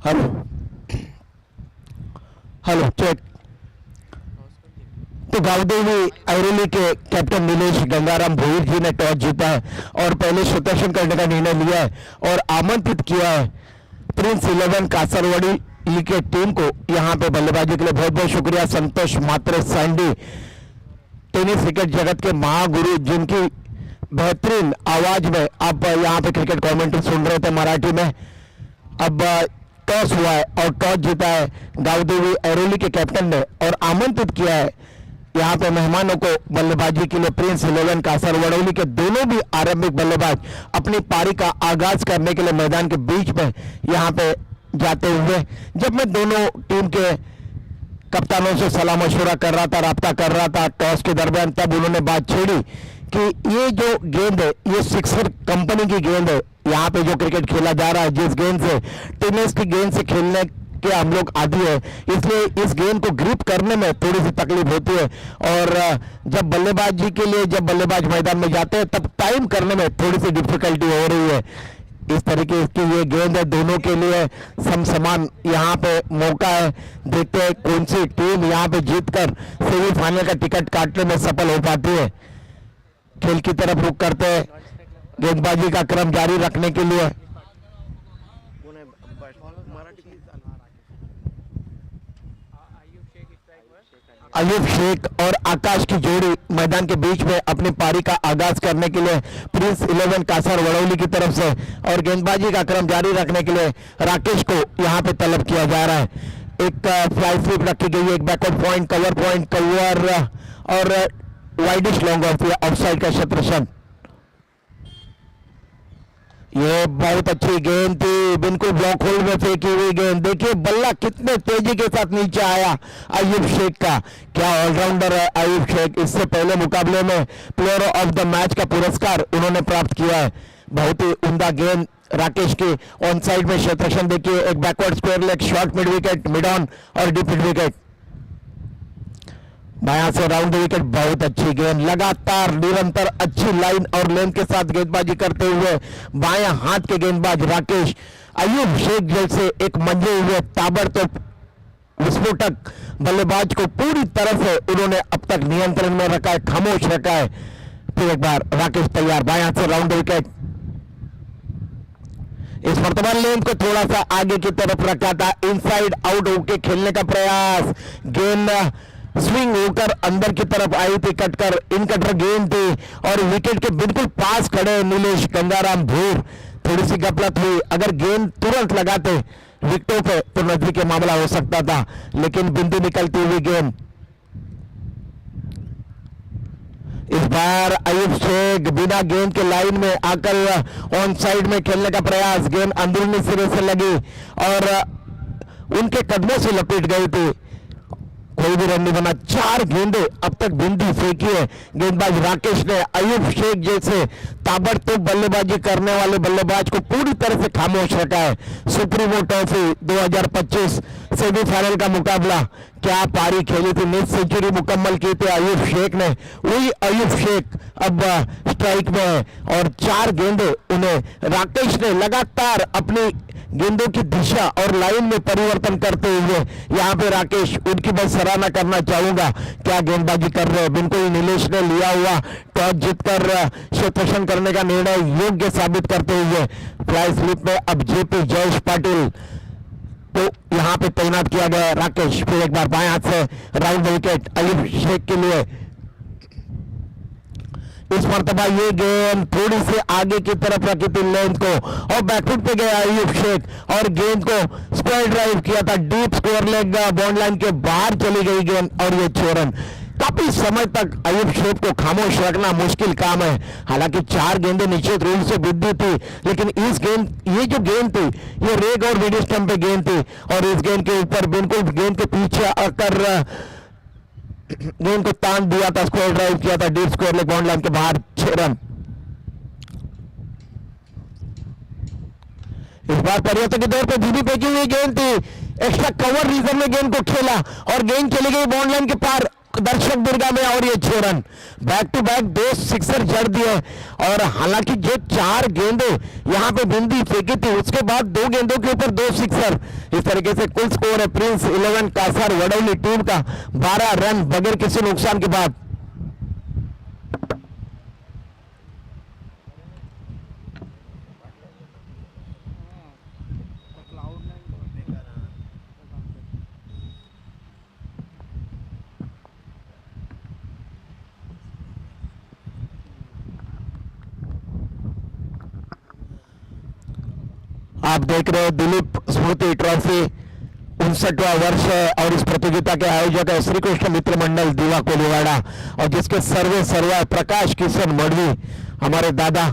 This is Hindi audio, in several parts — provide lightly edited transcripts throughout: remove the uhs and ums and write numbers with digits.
Hello hello check. तो गावदेवी ऐरोली के कैप्टन नीलेश गंगाराम भोईर जी ने टॉस जीता है और पहले शतरक्षण करने का निर्णय लिया है और आमंत्रित किया है प्रिंस 11 कासरवाड़ी के टीम को यहाँ पे बल्लेबाजी के लिए। बहुत बहुत शुक्रिया संतोष मात्रे सैंडी, टेनिस क्रिकेट जगत के महागुरु, जिनकी बेहतरीन आवाज में आप यहाँ पे क्रिकेट कमेंट्री सुन रहे थे मराठी में। अब टॉस हुआ है और टॉस जीता है गावदेवी ऐरोली के कैप्टन ने और आमंत्रित किया है यहाँ पे मेहमानों को बल्लेबाजी के लिए। प्रिंस 11 कासरवाड़ी के दोनों भी आरंभिक बल्लेबाज अपनी पारी का आगाज करने के लिए मैदान के बीच में यहाँ पे जाते हुए, जब मैं दोनों टीम के कप्तानों से सलाह मशवरा कर रहा था, राब्ता कर रहा था टॉस के दरमियान, तब उन्होंने बात छेड़ी कि ये जो गेंद है ये सिक्सर कंपनी की गेंद है। यहाँ पे जो क्रिकेट खेला जा रहा है, जिस गेंद से टेनिस की गेंद से खेलने के हम लोग आदी है, इसलिए इस गेंद को ग्रिप करने में थोड़ी सी तकलीफ होती है और जब बल्लेबाजी के लिए जब बल्लेबाज मैदान में जाते हैं तब टाइम करने में थोड़ी सी डिफिकल्टी हो रही है। इस तरीके की ये गेंद है, दोनों के लिए समसमान यहाँ पे मौका है। देखते हैं कौन सी टीम यहाँ पे जीतकर सेमीफाइनल का टिकट काटने में सफल हो पाती है। खेल की तरफ रुख करते हैं गेंदबाजी का क्रम जारी रखने के लिए। अयूब शेख और आकाश की जोड़ी मैदान के बीच में अपनी पारी का आगाज करने के लिए प्रिंस 11 कासरवाड़ी की तरफ से, और गेंदबाजी का क्रम जारी रखने के लिए राकेश को यहां पे तलब किया जा रहा है। एक फ्लाई स्लिप रखी गई है, एक बैकवर्ड पॉइंट, कवर और वाइडिश लॉन्ग ऑफ साइड का क्षेत्रक्षण। ये बहुत अच्छी गेंद थी, बिल्कुल ब्लॉक होल्ड में फेंकी हुई गेंद। देखिए बल्ला कितने तेजी के साथ नीचे आया अयूब शेख का। क्या ऑलराउंडर है अयूब शेख। इससे पहले मुकाबले में प्लेयर ऑफ द मैच का पुरस्कार उन्होंने प्राप्त किया है। बहुत ही उम्दा गेंद राकेश की ऑन साइड में क्षेत्रक्षण। देखिए एक backward square leg, short mid wicket, mid on और डीप मिड विकेट। बायां से राउंड विकेट, बहुत अच्छी गेंद, लगातार निरंतर अच्छी लाइन और लेंथ के साथ गेंदबाजी करते हुए बायां हाथ के गेंदबाज राकेश अयूब शेख जैसे एक मंजे हुए ताबड़तोड़ विस्फोटक बल्लेबाज को पूरी तरह से उन्होंने अब तक नियंत्रण में रखा है, खामोश रखा है। फिर एक बार राकेश तैयार, बायां से राउंड विकेट। इस वर्तमान लेंथ को थोड़ा सा आगे की तरफ रखा था, इनसाइड आउट होकर खेलने का प्रयास। गेंद स्विंग होकर अंदर की तरफ आई थी, कटकर इन कटर गेंद थी और विकेट के बिल्कुल पास खड़े नीलेश गंगाराम भूर। थोड़ी सी गफलत हुई, अगर गेंद तुरंत लगाते विकेटों पे तो नजदीकी मामला हो सकता था, लेकिन बिंदी निकलती हुई गेंद। इस बार अयूब शेख बिना गेंद के लाइन में आकर ऑन साइड में खेलने का प्रयास। गेंद अंदरूनी सिरे से लगी और उनके कदमों से लपेट गई थी, कोई भी रन नहीं बना। 4 गेंदें अब तक बिंदी फेंकी है गेंदबाज राकेश ने। अयूब शेख जैसे ताबड़तोड़ बल्लेबाजी करने वाले बल्लेबाज को पूरी तरह से खामोश रखा है। सुप्रीमो ट्रॉफी 2025 सेमीफाइनल का मुकाबला, क्या पारी खेली थी, मिड सेंचुरी मुकम्मल की थी अयूब शेख ने। वही अयूब शेख अब स्ट्राइक में है और 4 गेंदें उन्हें राकेश ने लगातार अपनी गेंदों की दिशा और लाइन में परिवर्तन करते हुए यहां पे राकेश, उनकी बस सराहना करना चाहूंगा, क्या गेंदबाजी कर रहे हैं। बिल्कुल नीलेश ने लिया हुआ टॉस जीतकर क्षेत्रक्षण करने का निर्णय योग्य साबित करते हुए फ्लाई स्लिप में अब जेपी जयेश पाटिल तो यहां पे तैनात किया गया राकेश। फिर एक बार बाएं हाथ से राउंड विकेट अयूब शेख के लिए। इस मर्तबा ये गेंद थोड़ी सी आगे की तरफ रखी थी लेंथ को और बैकफुट पे गया अयूब शेख और गेंद को स्क्वायर ड्राइव किया था, deep square leg, bond line के बाहर चली गई गेंद और ये 6 रन। काफी समय तक अयूब शेख को खामोश रखना मुश्किल काम है। हालांकि 4 गेंदें निश्चित रूप से बिंदी थी, लेकिन इस गेंद, ये जो गेंद थी ये रेग और मिड स्टंप पे गेंद थी और इस गेंद के ऊपर बिल्कुल गेंद के पीछे आकर गेंद को तान दिया था, स्क्वायर ड्राइव किया था, deep square leg, bond line के बाहर, 6 रन। इस बार परिवर्तन के दौर पर धीमी फेंकी हुई गेंद थी, एक्स्ट्रा कवर रीजन में गेंद को खेला और गेंद चली गई बॉन्ड लाइन के पार, दर्शक दीर्घा में और ये 6 run. Back to back 2 sixer जड़ दिए और हालांकि जो 4 गेंदों यहां पे बिंदी फेंकी थी उसके बाद 2 गेंदों के ऊपर 2 सिक्सर, इस तरीके से कुल स्कोर है प्रिंस 11 कासर वडौली टीम का 12 रन बगैर किसी नुकसान के बाद। आप देख रहे हैं दिलीप स्मृति ट्रॉफी 59वां वर्ष है और इस प्रतियोगिता के आयोजक है श्री कृष्ण मित्र मंडल दीवा कोलीवाड़ा और जिसके सर्वा प्रकाश किशन मढ़वी हमारे दादा।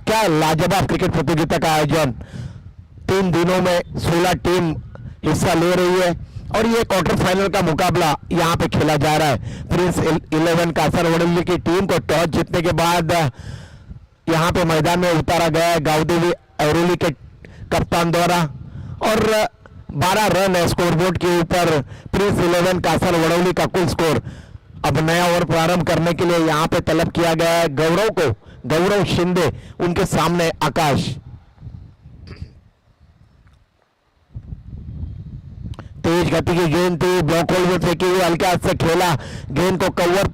क्या लाजवाब क्रिकेट प्रतियोगिता का आयोजन, 3 दिनों में 16 टीम हिस्सा ले रही है और ये क्वार्टर फाइनल का मुकाबला यहाँ पे खेला जा रहा है। प्रिंस 11 कासर वडौली की टीम को टॉस जीतने के बाद यहाँ पे मैदान में उतारा गया है गावदेवी अरोली के कप्तान द्वारा और 12 रन है स्कोरबोर्ड के ऊपर प्रिंस 11 कासर वडौली का कुल स्कोर। अब नया ओवर प्रारंभ करने के लिए यहाँ पे तलब किया गया है गौरव शिंदे, उनके सामने आकाश। तेज गति की गेंद थी, ब्लॉक होल में फेंकी हुई, हल्के हाथ से खेला, गेंद को कवर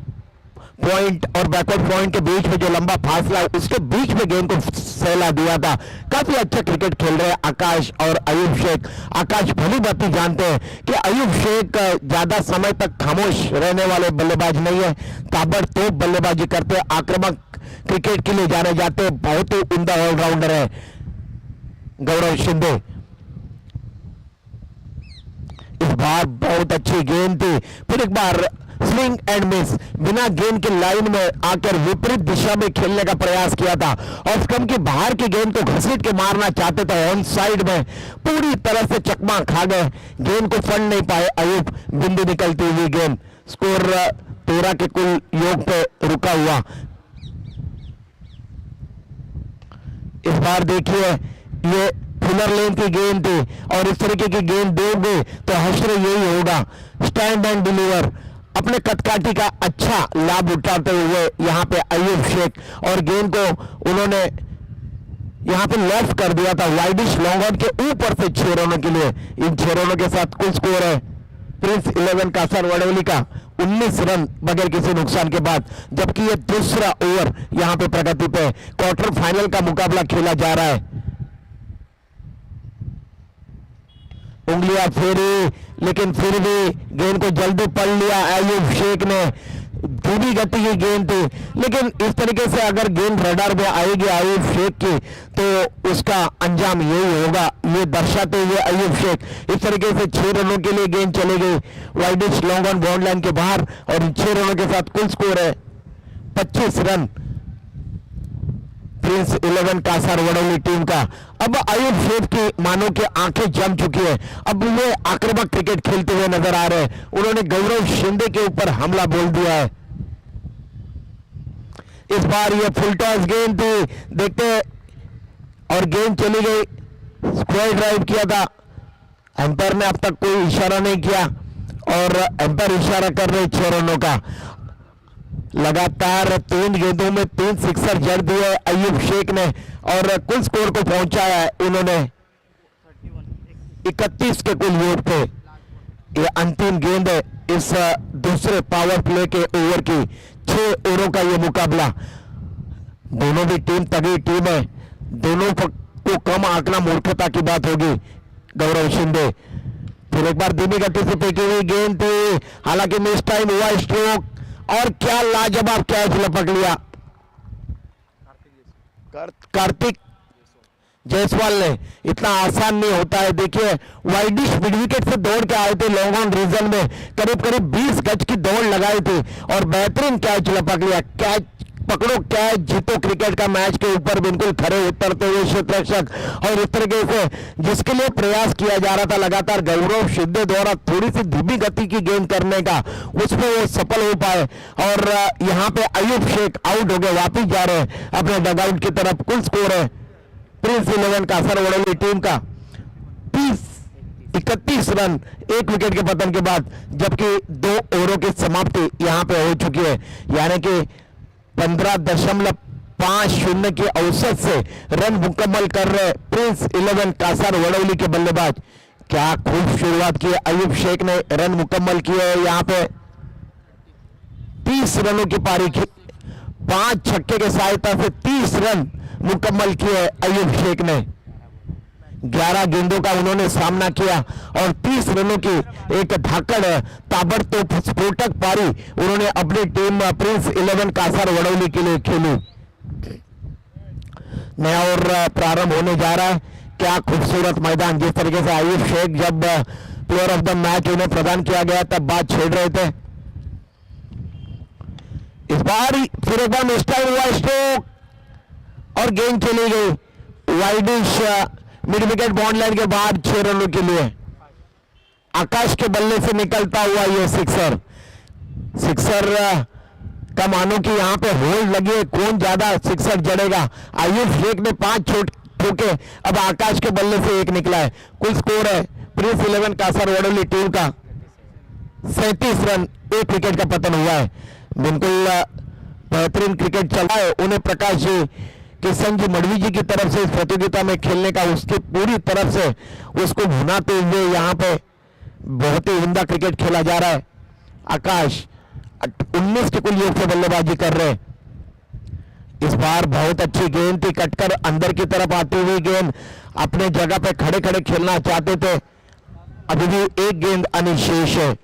पॉइंट और बैकवर्ड पॉइंट के बीच में जो लंबा फासला है उसके बीच में गेंद को सहला दिया था। काफी अच्छा क्रिकेट खेल रहे हैं आकाश और अयूब शेख। आकाश भली बाती जानते हैं कि अयूब शेख ज्यादा समय तक खामोश रहने वाले बल्लेबाज नहीं है, ताबड़तोड़ बल्लेबाजी करते, आक्रामक क्रिकेट के लिए जाने जाते, बहुत ही उम्दा ऑलराउंडर है गौरव शिंदे। इस बार बहुत अच्छी गेंद थी, फिर एक बार स्विंग एंड मिस, बिना गेंद के लाइन में आकर विपरीत दिशा में खेलने का प्रयास किया था। ऑफ स्टंप के बाहर की गेंद को घसीट के मारना चाहते थे, ऑन साइड में पूरी तरह से चकमा खा गए, गेंद को फंड नहीं पाए अयूब। बिंदी निकलती हुई गेंद, स्कोर 13 के कुल योग पे रुका हुआ। इस बार देखिए ये फिलर लेन की गेंद थी और इस तरीके की गेंद दोगे तो हश्र यही होगा, स्टैंड एंड डिलीवर। अपने कदकाठी का अच्छा लाभ उठाते हुए यहाँ पे अयूब शेख और गेंद को उन्होंने यहाँ पे लेफ्ट कर दिया था वाइडिश लॉन्ग ऑन के ऊपर से 6 रनों के लिए। इन 6 रनों के साथ कुल स्कोर है प्रिंस 11 कासर वडौली का 19 रन बगैर किसी नुकसान के बाद, जबकि ये दूसरा ओवर यहाँ पे प्रगति पे क्वार्टर फाइनल का मुकाबला खेला जा रहा है। उंगलियां फेरी लेकिन फिर भी गेंद को जल्दी पढ़ लिया अयूब शेख ने, धीमी गति की गेंद थी लेकिन इस तरीके से अगर गेंद रडार में आएगी अयूब शेख की तो उसका अंजाम यही होगा, ये दर्शाते हुए अयूब शेख इस तरीके से 6 रनों के लिए गेंद चली गई widish long on bound line के बाहर और 6 रनों के साथ कुल स्कोर है 25 रन प्रिंस 11 कासर वडौली टीम का। अब अयूब शेख की मानो कि आंखें जम चुकी है, अब वे आक्रामक क्रिकेट खेलते हुए नजर आ रहे हैं। उन्होंने गौरव शिंदे के ऊपर हमला बोल दिया है। इस बार ये फुल टॉस गेंद थी, देखते और गेंद चली गई, स्क्वायर ड्राइव किया था, एम्पायर ने अब तक कोई इशारा नहीं किया और एम्पायर इशारा कर रहे 6 रनों का। लगातार 3 गेंदों में 3 सिक्सर जड़ दिए अयूब शेख ने और कुल स्कोर को पहुंचाया है उन्होंने 31 के कुल योग पे। ये अंतिम गेंद है इस दूसरे पावर प्ले के ओवर की, 6 ओवरों का ये मुकाबला। दोनों भी टीम तगड़ी टीम है, दोनों को कम आंकना मूर्खता की बात होगी। गौरव शिंदे फिर एक बार धीमी गति से फेंकी हुई गेंद थी, हालांकि मिस टाइम हुआ स्ट्रोक और क्या लाजवाब कैच लपक लिया कार्तिक जायसवाल ने। इतना आसान नहीं होता है, देखिए वाइडिश मिड विकेट से दौड़ के आए थे लॉन्ग ऑन रीजन में, करीब 20 गज की दौड़ लगाई थी और बेहतरीन कैच लपक लिया। कैच पकड़ो कैच जीतो क्रिकेट का मैच के ऊपर बिल्कुल खड़े उतरते हुए क्षेत्ररक्षक और इस तरीके से जिसके लिए प्रयास किया जा रहा था लगातार गौरव शिंदे द्वारा थोड़ी सी धीमी गति की गेंद करने का, उसमें वो सफल हो पाए और यहाँ पे अयूब शेख आउट हो गए, वापिस जा रहे हैं अपने डगआउट की तरफ। कुल स्कोर है प्रिंस 11 कासर वडौली टीम का 31 रन 1 विकेट के पतन के बाद, जबकि 2 ओवरों की समाप्ति यहां पे हो चुकी है, यानी कि 15.50 के औसत से रन मुकम्मल कर रहे प्रिंस 11 कासर वडौली के बल्लेबाज। क्या खूब शुरुआत की है, अयूब शेख ने रन मुकम्मल किए हैं यहां पे। 30 रनों की पारी की, 5 छक्के के सहायता से 30 रन मुकम्मल किए अयूब शेख ने। 11 गेंदों का उन्होंने सामना किया और 30 रनों की एक धाकड़ ताबड़तोड़ स्फोटक पारी उन्होंने अपनी टीम प्रिंस 11 कासर वडौली के लिए खेली। नया और प्रारंभ होने जा रहा है। क्या खूबसूरत मैदान, जिस तरीके से अयूब शेख जब प्लेयर ऑफ द मैच उन्हें प्रदान किया गया तब बात छेड़ रहे थे। इस बार फिर एक बार मिसटाइम हुआ स्ट्रोक और गेंद चली गई widish mid wicket bond line के बाद 6 रनों के लिए। आकाश के बल्ले से निकलता हुआ ये सिक्सर का मानो कि यहां पे होल्ड लगी है, कौन ज्यादा सिक्सर जड़ेगा। आयुष शेख ने 5 ठोके, अब आकाश के बल्ले से 1 निकला है। कुल स्कोर है प्रिंस 11 कासर वडौली टीम का 37 रन, 1 विकेट का पतन हुआ है। बिल्कुल बेहतरीन क्रिकेट चल रहा है। उन्हें प्रकाश जी किशन जी मडवी जी की तरफ से इस प्रतियोगिता में खेलने का, उसकी पूरी तरफ से उसको भुनाते हुए यहाँ पे बहुत ही उम्दा क्रिकेट खेला जा रहा है। आकाश 19 के कुल योग से बल्लेबाजी कर रहे। इस बार बहुत अच्छी गेंद थी, कटकर अंदर की तरफ आती हुई गेंद, अपने जगह पे खड़े खड़े खेलना चाहते थे। अभी भी 1 गेंद अनिशेष है।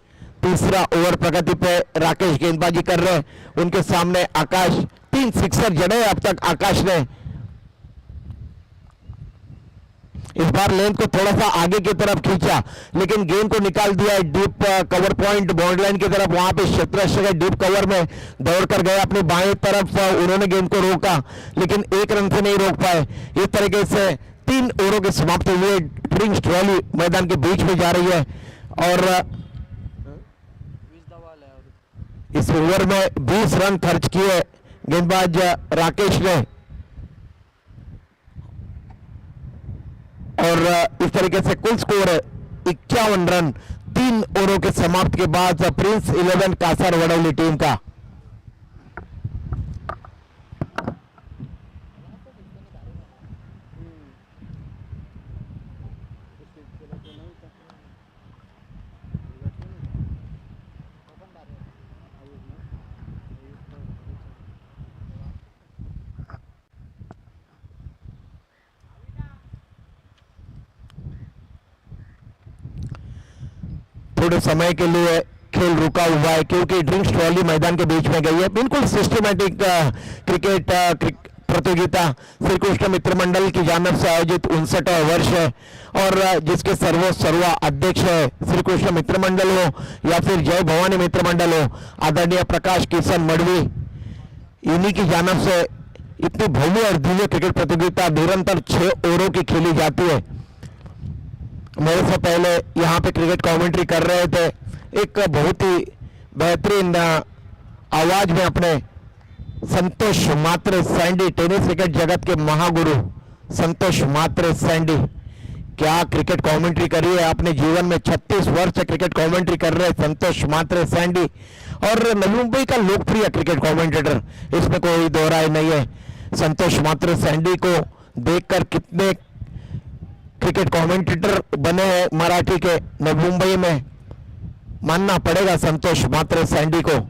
तीसरा ओवर प्रगति पे राकेश गेंदबाजी कर रहे हैं। उनके सामने आकाश 3 सिक्सर जड़े अब तक आकाश ने। इस बार लेंथ को थोड़ा सा आगे की तरफ खींचा, लेकिन गेंद को निकाल दिया deep cover point bound line की तरफ। वहां पे क्षेत्र डीप कवर में दौड़कर गए अपनी बाएं तरफ, उन्होंने गेंद को रोका लेकिन 1 रन से नहीं रोक पाए। इस तरीके से 3 ओवरों की समाप्ति हुई। ड्रिंक्स ट्रॉली मैदान के बीच में जा रही है और इस ओवर में 20 रन खर्च किए गेंदबाज राकेश ने और इस तरीके से कुल स्कोर है 51 रन 3 ओवरों के समाप्त के बाद प्रिंस 11 कासर वडौली टीम का। थोड़े समय के लिए खेल रुका हुआ है क्योंकि ड्रिंक्स ट्रॉली मैदान के बीच में गई है। बिल्कुल सिस्टमैटिक क्रिकेट प्रतियोगिता श्री कृष्ण मित्र मंडल की जानब से आयोजित 59वां वर्ष है और जिसके सर्वा अध्यक्ष है श्री कृष्ण मित्र मंडल हो या फिर जय भवानी मित्र मंडल हो, आदरणीय प्रकाश किशन मडवी, इन्हीं की जानब से इतनी भव्य और दिव्य क्रिकेट प्रतियोगिता निरंतर 6 ओवरों की खेली जाती है। मेरे से पहले यहाँ पे क्रिकेट कमेंट्री कर रहे थे एक बहुत ही बेहतरीन आवाज में अपने संतोष मात्रे सैंडी, टेनिस क्रिकेट जगत के महागुरु संतोष मात्रे सैंडी। क्या क्रिकेट कमेंट्री करी है अपने जीवन में, 36 वर्ष से क्रिकेट कमेंट्री कर रहे संतोष मात्रे सैंडी और नवी मुंबई का लोकप्रिय क्रिकेट कमेंटेटर, इसमें कोई दो राय नहीं है। संतोष मात्रे सैंडी को देखकर कितने क्रिकेट कमेंटेटर बने हैं मराठी के नवी मुंबई में, मानना पड़ेगा संतोष मात्रे सैंडी को।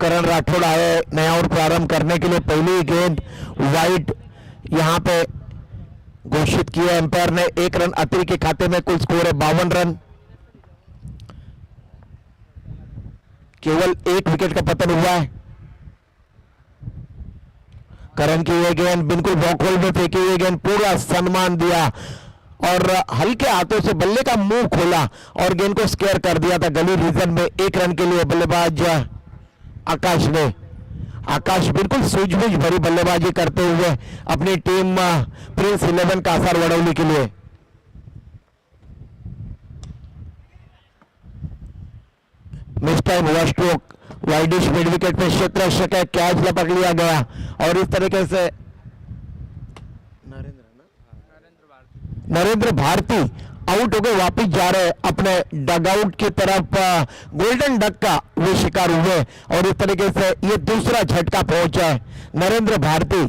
करण राठौड़ आए नया और प्रारंभ करने के लिए। पहली गेंद वाइड यहां पे घोषित किया एम्पायर ने। 1 रन अतिरिक्त के खाते में, कुल स्कोर है 52 रन। केवल 1 विकेट का पतन हुआ है। करण की यह गेंद बिल्कुल बॉकहोल में फेंकी हुई गेंद, पूरा सम्मान दिया और हल्के हाथों से बल्ले का मुंह खोला और गेंद को स्केयर कर दिया था गली रीजन में। 1 रन के लिए बल्लेबाज आकाश ने। आकाश बिल्कुल सूझबूझ भरी बल्लेबाजी करते हुए अपनी टीम प्रिंस 11 कासर वडौली के लिए। मिस टाइम हुआ स्ट्रोक, वाइडिश मिड विकेट पे क्षेत्र कैच लपक लिया गया और इस तरीके से नरेंद्र भारती आउट होकर वापस जा रहे अपने डगआउट की तरफ। गोल्डन डक का वो शिकार हुए और इस तरीके से ये दूसरा झटका पहुंचा है। नरेंद्र भारती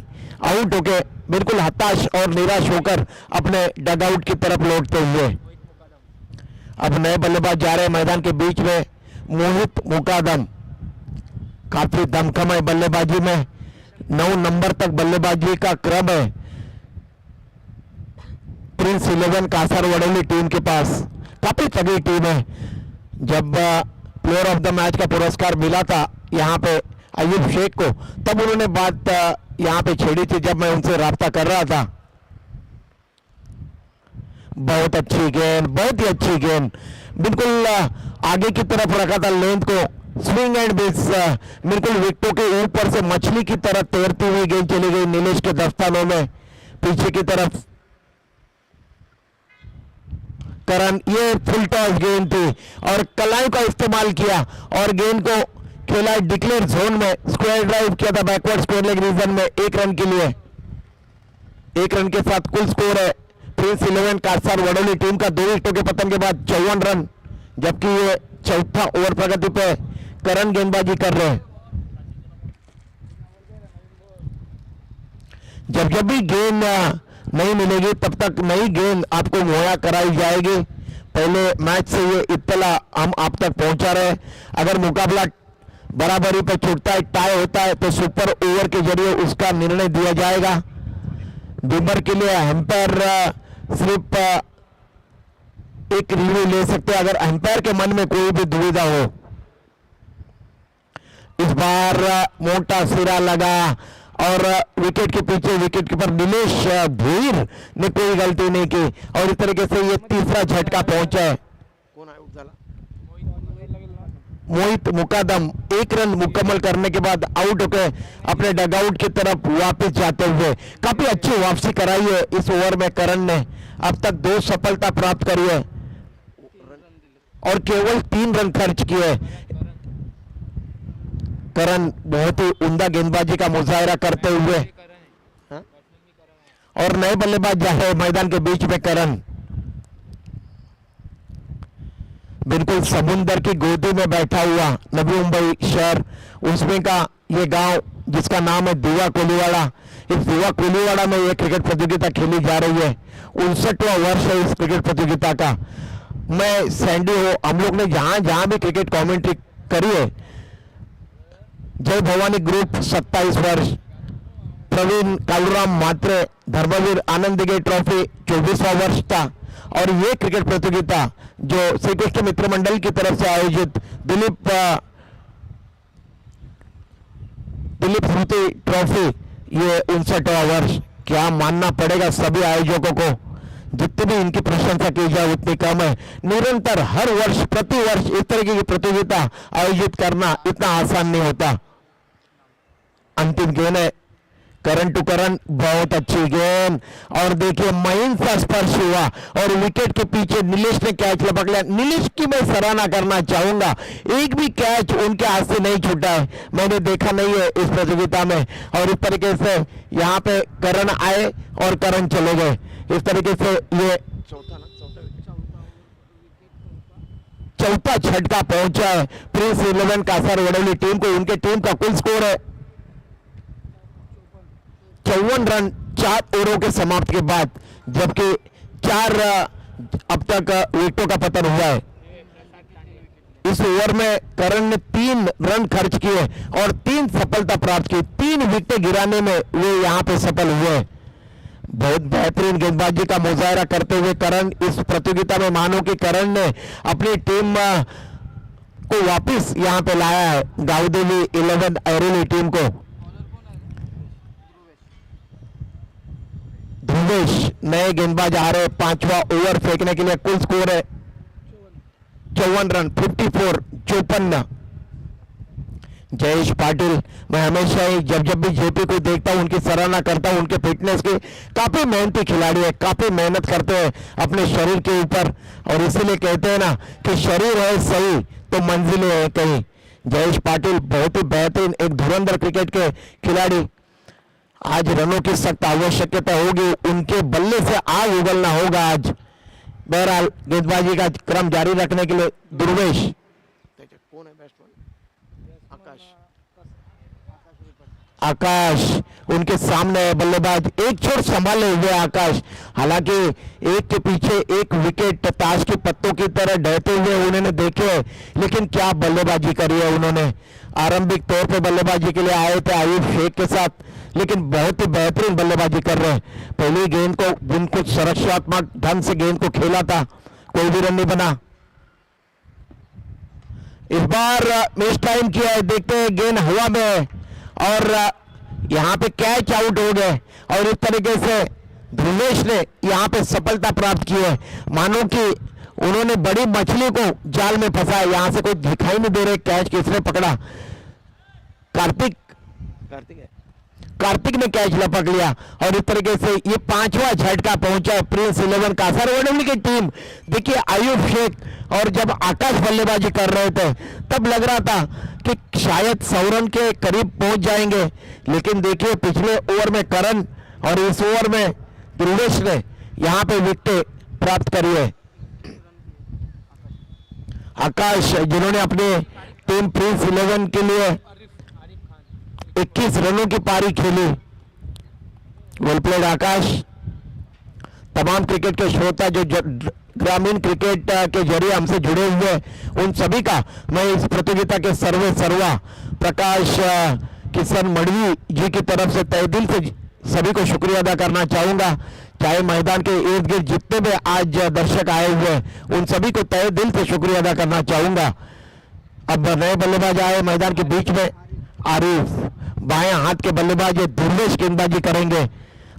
आउट होके बिल्कुल हताश और निराश होकर अपने डगआउट की तरफ लौटते हुए। अब नए बल्लेबाज जा रहे हैं मैदान के बीच में। मोहित मुकादम काफी दमखम है बल्लेबाजी में, 9 नंबर तक बल्लेबाजी का क्रम है प्रिंस 11 कासर वडेली टीम के पास। काफी तगड़ी टीम है। जब प्लेयर ऑफ द मैच का पुरस्कार मिला था यहाँ पे अयूब शेख को, तब उन्होंने बात यहाँ पे छेड़ी थी जब मैं उनसे राब्ता कर रहा था। बहुत अच्छी गेंद, बहुत ही अच्छी गेंद, बिल्कुल आगे की तरफ रखा था लेंथ को। स्विंग एंड मिस, बिल्कुल विकेटों के ऊपर से मछली की तरह तैरती हुई गेंद चली गई नीलेश के दस्तानों में पीछे की तरफ। करण, ये फुल टॉस गेंद थी और कलाई का इस्तेमाल किया और गेंद को खेला डिक्लेयर जोन में। स्क्वायर ड्राइव किया था बैकवर्ड स्क्वायर लेग रीजन में 1 रन के लिए। 1 रन के साथ कुल स्कोर है प्रिंस 11 कासार वडोली टीम का 2 विकेटों के पतन के बाद 54 रन, जबकि ये चौथा ओवर प्रगति पे करण गेंदबाजी कर रहे हैं। जब जब भी गेंद नहीं मिलेगी तब तक नई गेंद आपको मुहैया कराई जाएगी। पहले मैच से ये इत्तला हम आप तक पहुंचा रहे। अगर मुकाबला बराबरी पे छूटता है, टाई होता है, तो सुपर ओवर के जरिए उसका निर्णय दिया जाएगा। दिनभर के लिए एम्पायर सिर्फ एक रिव्यू ले सकते हैं अगर एम्पायर के मन में कोई भी दुविधा हो। इस बार मोटा सिरा लगा और विकेट के पीछे विकेट कीपर नीलेश भूर ने कोई गलती नहीं की और इस तरीके से ये तीसरा झटका पहुंचा है। मोहित मुकादम 1 रन मुकम्मल करने के बाद आउट होकर अपने डगआउट की तरफ वापस जाते हुए काफी अच्छी वापसी कराई है इस ओवर में। करण ने अब तक 2 सफलता प्राप्त करी है और केवल 3 रन खर्च किए। करण बहुत ही उम्दा गेंदबाजी का मुजाहिरा करते हुए और नए बल्लेबाज जा रहे मैदान के बीच में। करण बिल्कुल समुंदर की गोदी में बैठा हुआ नवी मुंबई शहर, उसमें का ये गांव जिसका नाम है दीवा कोलीवाड़ा। इस दीवा कोलीवाड़ा में ये क्रिकेट प्रतियोगिता खेली जा रही है। 59वां वर्ष है इस क्रिकेट प्रतियोगिता का। मैं सैंडी हो, हम लोग ने जहां जहां भी क्रिकेट कमेंट्री करी है, जय भवानी ग्रुप 27 वर्ष, प्रवीण कालूराम मात्रे धर्मवीर आनंद दिगे ट्रॉफी 24वां वर्ष था और ये क्रिकेट प्रतियोगिता जो श्री कृष्ण मित्र मंडल की तरफ से आयोजित दिलीप स्मृति ट्रॉफी ये 59वां वर्ष। क्या मानना पड़ेगा सभी आयोजकों को, जितनी भी इनकी प्रशंसा की जाए उतनी कम है। निरंतर हर वर्ष प्रति वर्ष इस तरीके की प्रतियोगिता आयोजित करना इतना आसान नहीं होता। अंतिम गेंद है करण टू करण, बहुत अच्छी गेंद और देखिए महीन सा स्पर्श हुआ और विकेट के पीछे नीलेश ने कैच लपक लिया। नीलेश की मैं सराहना करना चाहूंगा, एक भी कैच उनके हाथ से नहीं छूटा है, मैंने देखा नहीं है इस प्रतियोगिता में। और इस तरीके से यहाँ पे करण आए और करण चले गए। इस तरीके से ये चौथा झटका पहुंचा है प्रिंस 11 कासर वडोली टीम को। उनके टीम का कुल स्कोर है 54 रन 4 ओवरों के समाप्ति के बाद, जबकि 4 अब तक विकेटों का पतन हुआ है। इस ओवर में करण ने 3 रन खर्च किए और 3 सफलता प्राप्त की। 3 विकेटें गिराने में वे यहां पे सफल हुए। बहुत बेहतरीन गेंदबाजी का मुजाहिरा करते हुए करण इस प्रतियोगिता में, मानो कि करण ने अपनी टीम को वापस यहां पे लाया है, गावदेवी 11 ऐरोली टीम को। ध्रुवेश नए गेंदबाज आ रहे 5वां ओवर फेंकने के लिए। कुल स्कोर है 54 रन 54। जयेश पाटिल, मैं हमेशा ही जब भी जेपी को देखता हूं उनकी सराहना करता हूं, उनके फिटनेस की। काफी मेहनती खिलाड़ी है, काफी मेहनत करते हैं अपने शरीर के ऊपर और इसीलिए कहते हैं ना कि शरीर है सही तो मंजिलें है कहीं। जयेश पाटिल बहुत ही बेहतरीन एक धुरंधर क्रिकेट के खिलाड़ी। आज रनों की सख्त आवश्यकता होगी, उनके बल्ले से आग उगलना होगा आज। बहरहाल गेंदबाजी का क्रम जारी रखने के लिए दुर्वेश, कौन है बैट्समैन? आकाश उनके सामने है बल्लेबाज, एक छोर संभाले हुए आकाश। हालांकि एक के पीछे एक विकेट ताश के पत्तों की तरह ढहते हुए उन्होंने देखे, लेकिन क्या बल्लेबाजी करी है उन्होंने। आरंभिक तौर पे बल्लेबाजी के लिए आए थे आयुब शेख के साथ, लेकिन बहुत ही बेहतरीन बल्लेबाजी कर रहे हैं। पहली गेंद को जिनको सुरक्षात्मक ढंग से गेंद को खेला था, कोई भी रन नहीं बना। इस बार मिस टाइम किया है, देखते हैं गेंद हवा में है और यहां पे कैच आउट हो गए और इस तरीके से ध्रुवेश ने यहां पे सफलता प्राप्त की है। मानो कि उन्होंने बड़ी मछली को जाल में फंसाया, यहां से कोई दिखाई नहीं दे रहे कैच किसने पकड़ा। कार्तिक ने कैच लपक लिया और इस तरीके से ये 5वां झटका पहुंचा है प्रिंस 11 कासरवाड़ी की टीम। देखिए आयुब शेख और जब आकाश बल्लेबाजी कर रहे थे तब लग रहा था कि शायद 100 रन के करीब पहुंच जाएंगे, लेकिन देखिए पिछले ओवर में करण और इस ओवर में ध्रुवेश ने यहां पे विकेट प्राप्त करी है। आकाश जिन्होंने अपने टीम प्रिंस 11 के लिए 21 रनों की पारी खेली। वेल प्लेड आकाश। तमाम क्रिकेट के श्रोता जो ग्रामीण क्रिकेट के जरिए हमसे जुड़े हुए उन सभी का मैं इस प्रतियोगिता के सर्वा प्रकाश किशन मड़वी जी की तरफ से तहे दिल से सभी को शुक्रिया अदा करना चाहूंगा। चाहे मैदान के इर्द गिर्द जितने भी आज दर्शक आए हुए उन सभी को तहे दिल से शुक्रिया अदा करना चाहूंगा। अब नए बल्लेबाज आए मैदान के बीच में, आरिफ बाएं हाथ के बल्लेबाज दुर्वेश गेंदबाजी करेंगे।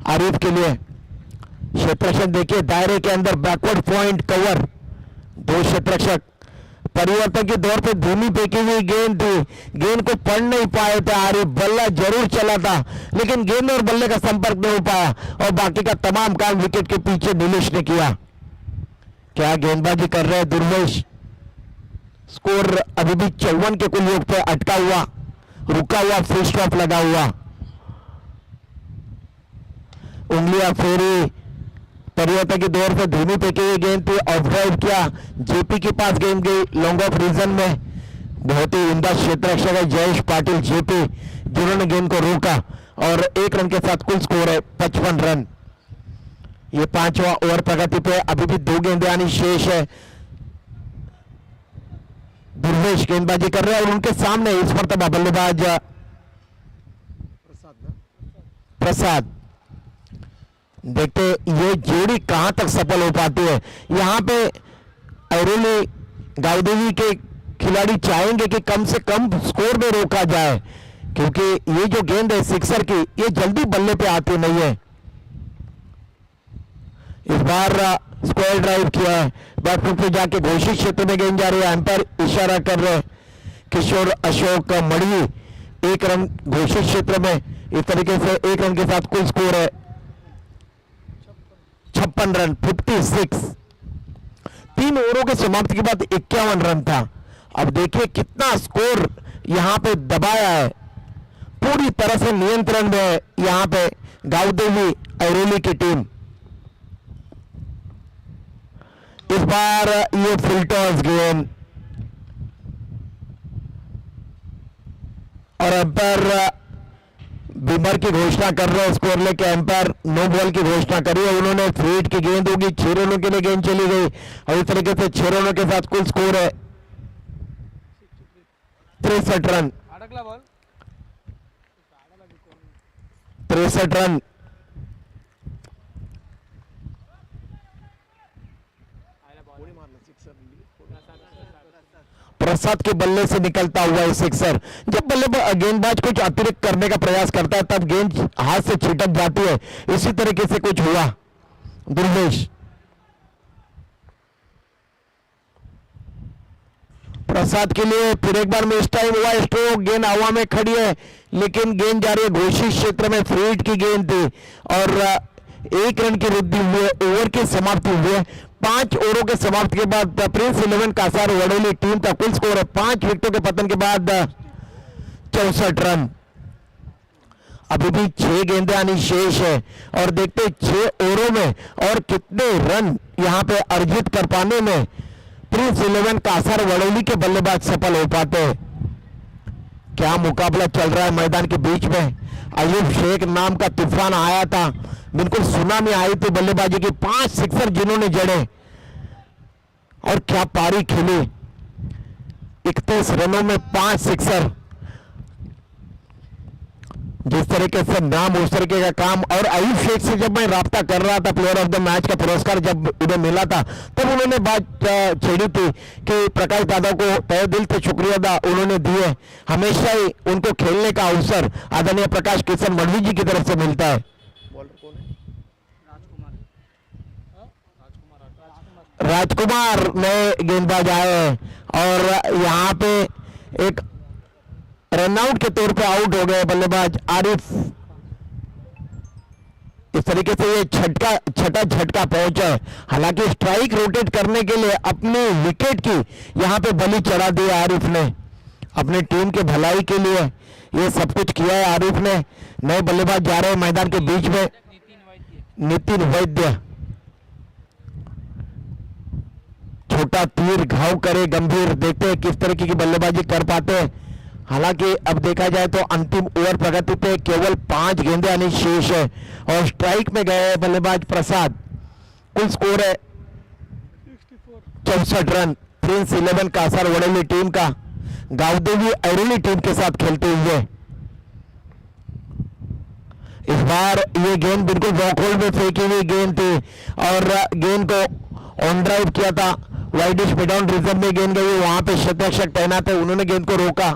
आरिफ के लिए क्षेत्ररक्षक देखिए दायरे के अंदर बैकवर्ड पॉइंट कवर, 2 क्षेत्ररक्षक। परिवर्तन के दौर पे धीमी फेंकी हुई गेंद थी, गेंद को पढ़ नहीं पाए थे आरिफ, बल्ला जरूर चला था लेकिन गेंद और बल्ले का संपर्क नहीं हो पाया और बाकी का तमाम काम विकेट के पीछे नीलेश ने किया। क्या गेंदबाजी कर रहे हैं दुर्वेश। स्कोर अभी भी 54 के कुल योग पे अटका हुआ, रुका हुआ, फुल स्टॉप लगा हुआ। उंगलियां फेरी, परिवर्तन के दौर पर धीमी फेंकी हुई गेंद पे ऑफ ड्राइव किया, जेपी के पास गेंद गई लॉन्ग ऑफ रीजन में। बहुत ही उम्दा क्षेत्ररक्षक है जयेश पाटिल जेपी, जिन्होंने गेंद को रोका और 1 रन के साथ कुल स्कोर है 55 रन। ये 5वां ओवर प्रगति पे, अभी भी 2 गेंदें आनी शेष है। दुर्वेश गेंदबाजी कर रहे हैं और उनके सामने इस मरतबा बल्लेबाज प्रसाद। देखते ये जोड़ी कहां तक सफल हो पाती है। यहां पे ऐरोली गावदेवी के खिलाड़ी चाहेंगे कि कम से कम स्कोर में रोका जाए, क्योंकि ये जो गेंद है सिक्सर की, ये जल्दी बल्ले पे आती नहीं है। इस बार स्क्वायर ड्राइव किया है, बैटफुट पे जाके घोषित क्षेत्र में गेंद जा रही है, एम्पायर इशारा कर रहे हैं। किशोर अशोक मड़वी 1 रन घोषित क्षेत्र में। इस तरीके से 1 रन के साथ कुल स्कोर है 56 रन, 56। 3 ओवरों के समाप्ति के बाद 51 रन था। अब देखिए कितना स्कोर यहां पे दबाया है, पूरी तरह से नियंत्रण में है यहां पे गावदेवी ऐरोली की टीम। इस बार ये फुल टॉस गेंद और एम्पायर बीमर की घोषणा कर रहे हैं। स्कोर लेके एम्पायर नो बॉल की घोषणा करी है उन्होंने। फील्ड की गेंद होगी, 6 रनों के लिए गेंद चली गई और इस तरीके से 6 रनों के साथ कुल स्कोर है 63 रन। 63 रन। प्रसाद के बल्ले से निकलता हुआ है सिक्सर। जब गेंदबाज कुछ अतिरिक्त करने का प्रयास करता है तब गेंद हाथ से छिटक जाती है, इसी तरीके से कुछ हुआ। दुर्वेश प्रसाद के लिए फिर एक बार मिस टाइम हुआ, स्ट्रोक, गेंद हवा में खड़ी है लेकिन गेंद जा रही है घोषित क्षेत्र में, फील्ड की गेंद थी और 1 रन की वृद्धि हुई। ओवर की समाप्ति हुई। 5 ओवरों के समाप्ति के बाद प्रिंस 11 कासार वडोली टीम का कुल स्कोर है 5 विकेटों के पतन के बाद 64 रन। अभी भी 6 गेंदें आनी शेष है और देखते 6 ओवरों में और कितने रन यहां पे अर्जित कर पाने में प्रिंस 11 कासर वड़ौली के बल्लेबाज सफल हो पाते हैं। क्या मुकाबला चल रहा है मैदान के बीच में। अयूब शेख नाम का तूफान आया था, बिल्कुल सुनामी आई थी बल्लेबाजी की, 5 सिक्सर जिन्होंने जड़े और क्या पारी खेली। 31 रनों में 5 सिक्सर, जिस तरीके से नाम उस तरीके का काम। और अयूब शेख से जब मैं राब्ता कर रहा था, प्लेयर ऑफ द मैच का पुरस्कार जब उन्हें मिला था, तब उन्होंने बात छेड़ी थी कि प्रकाश दादा को तहे दिल से शुक्रिया अदा उन्होंने दिए। हमेशा ही उनको खेलने का अवसर आदरणीय प्रकाश किशन मढ़वी जी की तरफ से मिलता है। राजकुमार नए गेंदबाज आए हैं और यहाँ पे एक रनआउट के तौर पे आउट हो गए बल्लेबाज आरिफ। इस तरीके से ये छठा झटका पहुंचा है। हालांकि स्ट्राइक रोटेट करने के लिए अपनी विकेट की यहां पे बलि चढ़ा दी आरिफ ने, अपनी टीम के भलाई के लिए ये सब कुछ किया है आरिफ ने। नए बल्लेबाज जा रहे हैं मैदान के बीच में, नितिन वैद्य। छोटा तीर घाव करे गंभीर, देखते हैं किस तरीके की बल्लेबाजी कर पाते हैं। हालांकि अब देखा जाए तो अंतिम ओवर प्रगति पे केवल 5 गेंदें आनी शेष है और स्ट्राइक में गए बल्लेबाज प्रसाद। कुल स्कोर है 64 रन। प्रिंस 11 कासर वड़ौली टीम का गावदेवी ऐरोली टीम के साथ खेलते हुए। इस बार ये गेंद बिल्कुल वॉकहोल्ड में फेंकी हुई गेंद थी और गेंद को ऑन ड्राइव किया था। वाइडिश मिडाउन रिजर्व में गेंद गई, वहां पे शतरक्षक तैनात है, उन्होंने गेंद को रोका।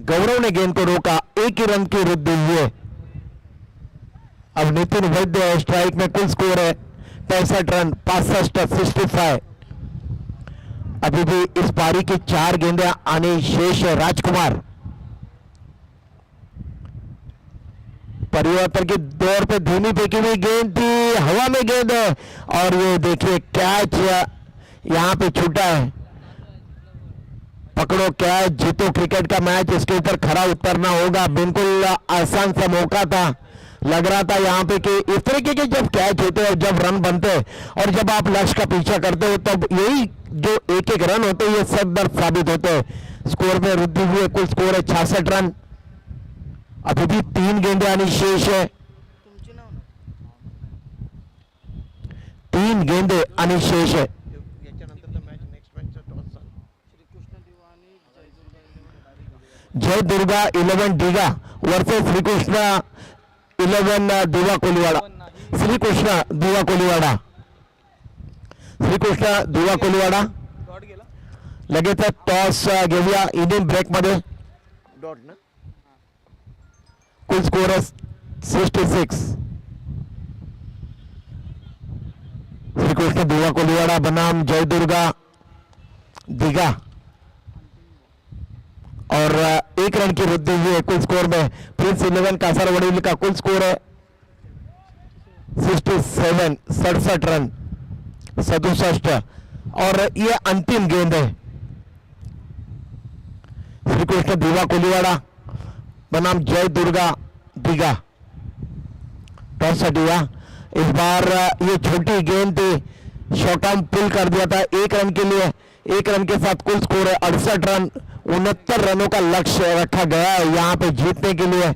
गौरव ने गेंद को रोका, एक ही रन की वृद्धि हुई। अब नितिन वैद्य स्ट्राइक में, कुल स्कोर है 65 रन, 65। अभी भी इस पारी की 4 गेंदें आनी शेष है। राजकुमार परिवर्तन के दौर पे धीमी फेंकी हुई गेंद थी, हवा में गेंद है और ये देखिए कैच यहां पे छूटा है। पकड़ो कैच, जीतो क्रिकेट का मैच, इसके ऊपर खरा उतरना होगा। बिल्कुल आसान सा मौका था, लग रहा था यहाँ पे कि इस तरीके के जब कैच होते हैं और जब रन बनते हैं और जब आप लक्ष्य का पीछा करते हो तब यही जो एक एक रन होते हैं ये सब दर्द साबित होते हैं। स्कोर में वृद्धि हुई है, कुल स्कोर है 66 रन। अभी भी 3 गेंदें आनी शेष है, 3 गेंदें आनी शेष है। जय दुर्गा 11 डीगा वर्सेस श्री कृष्णा 11 दिवा कोलीवाड़ा। श्री कृष्णा दिवा कोलीवाड़ा, श्री कृष्णा दिवा कोलीवाड़ा लगेच टॉस घेऊया इनिंग ब्रेक मध्ये। कुल स्कोर है 66। श्री कृष्ण दिवा कोलीवाड़ा बनाम जय दुर्गा दिगा और 1 रन की वृद्धि हुई है कुल स्कोर में। प्रिंस 11 कासर वड़ौली का कुल स्कोर है 67, 67 रन, 67। और ये अंतिम गेंद है। श्री कृष्ण दिवा कोलीवाड़ा बनाम जय दुर्गा दिगा, टॉस हटिया। इस बार ये छोटी गेंद थी, शॉर्ट आर्म पुल कर दिया था 1 रन के लिए। 1 रन के साथ कुल स्कोर है 68 रन। 69 रनों का लक्ष्य रखा गया है यहां पे जीतने के लिए।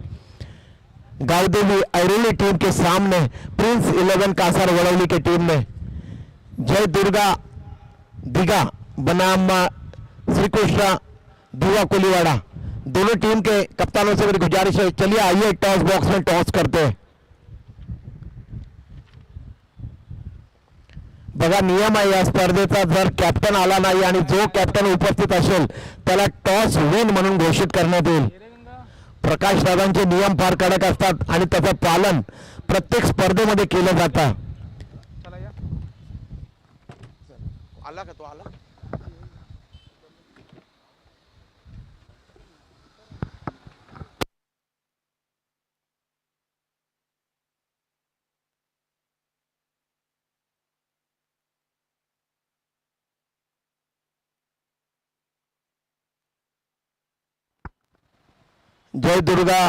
गावदेवी ऐरोली टीम के सामने प्रिंस 11 कासर वड़ौली की टीम ने जय दुर्गा दिगा बनाम श्री कृष्णा दिवा कोलीवाड़ा, दोनों टीम के कप्तानों से मेरी गुजारिश है, चलिए आइए टॉस बॉक्स में टॉस करते हैं। बघा नियम आहे या स्पर्धेचा, जर कॅप्टन आला नाही आणि जो कॅप्टन उपस्थित असेल त्याला टॉस विन म्हणून घोषित करण्यात येईल। प्रकाश दादांचे नियम फार कडक असतात आणि त्याचं पालन प्रत्येक स्पर्धेमध्ये केलं जातं। आला का तो आला? जय दुर्गा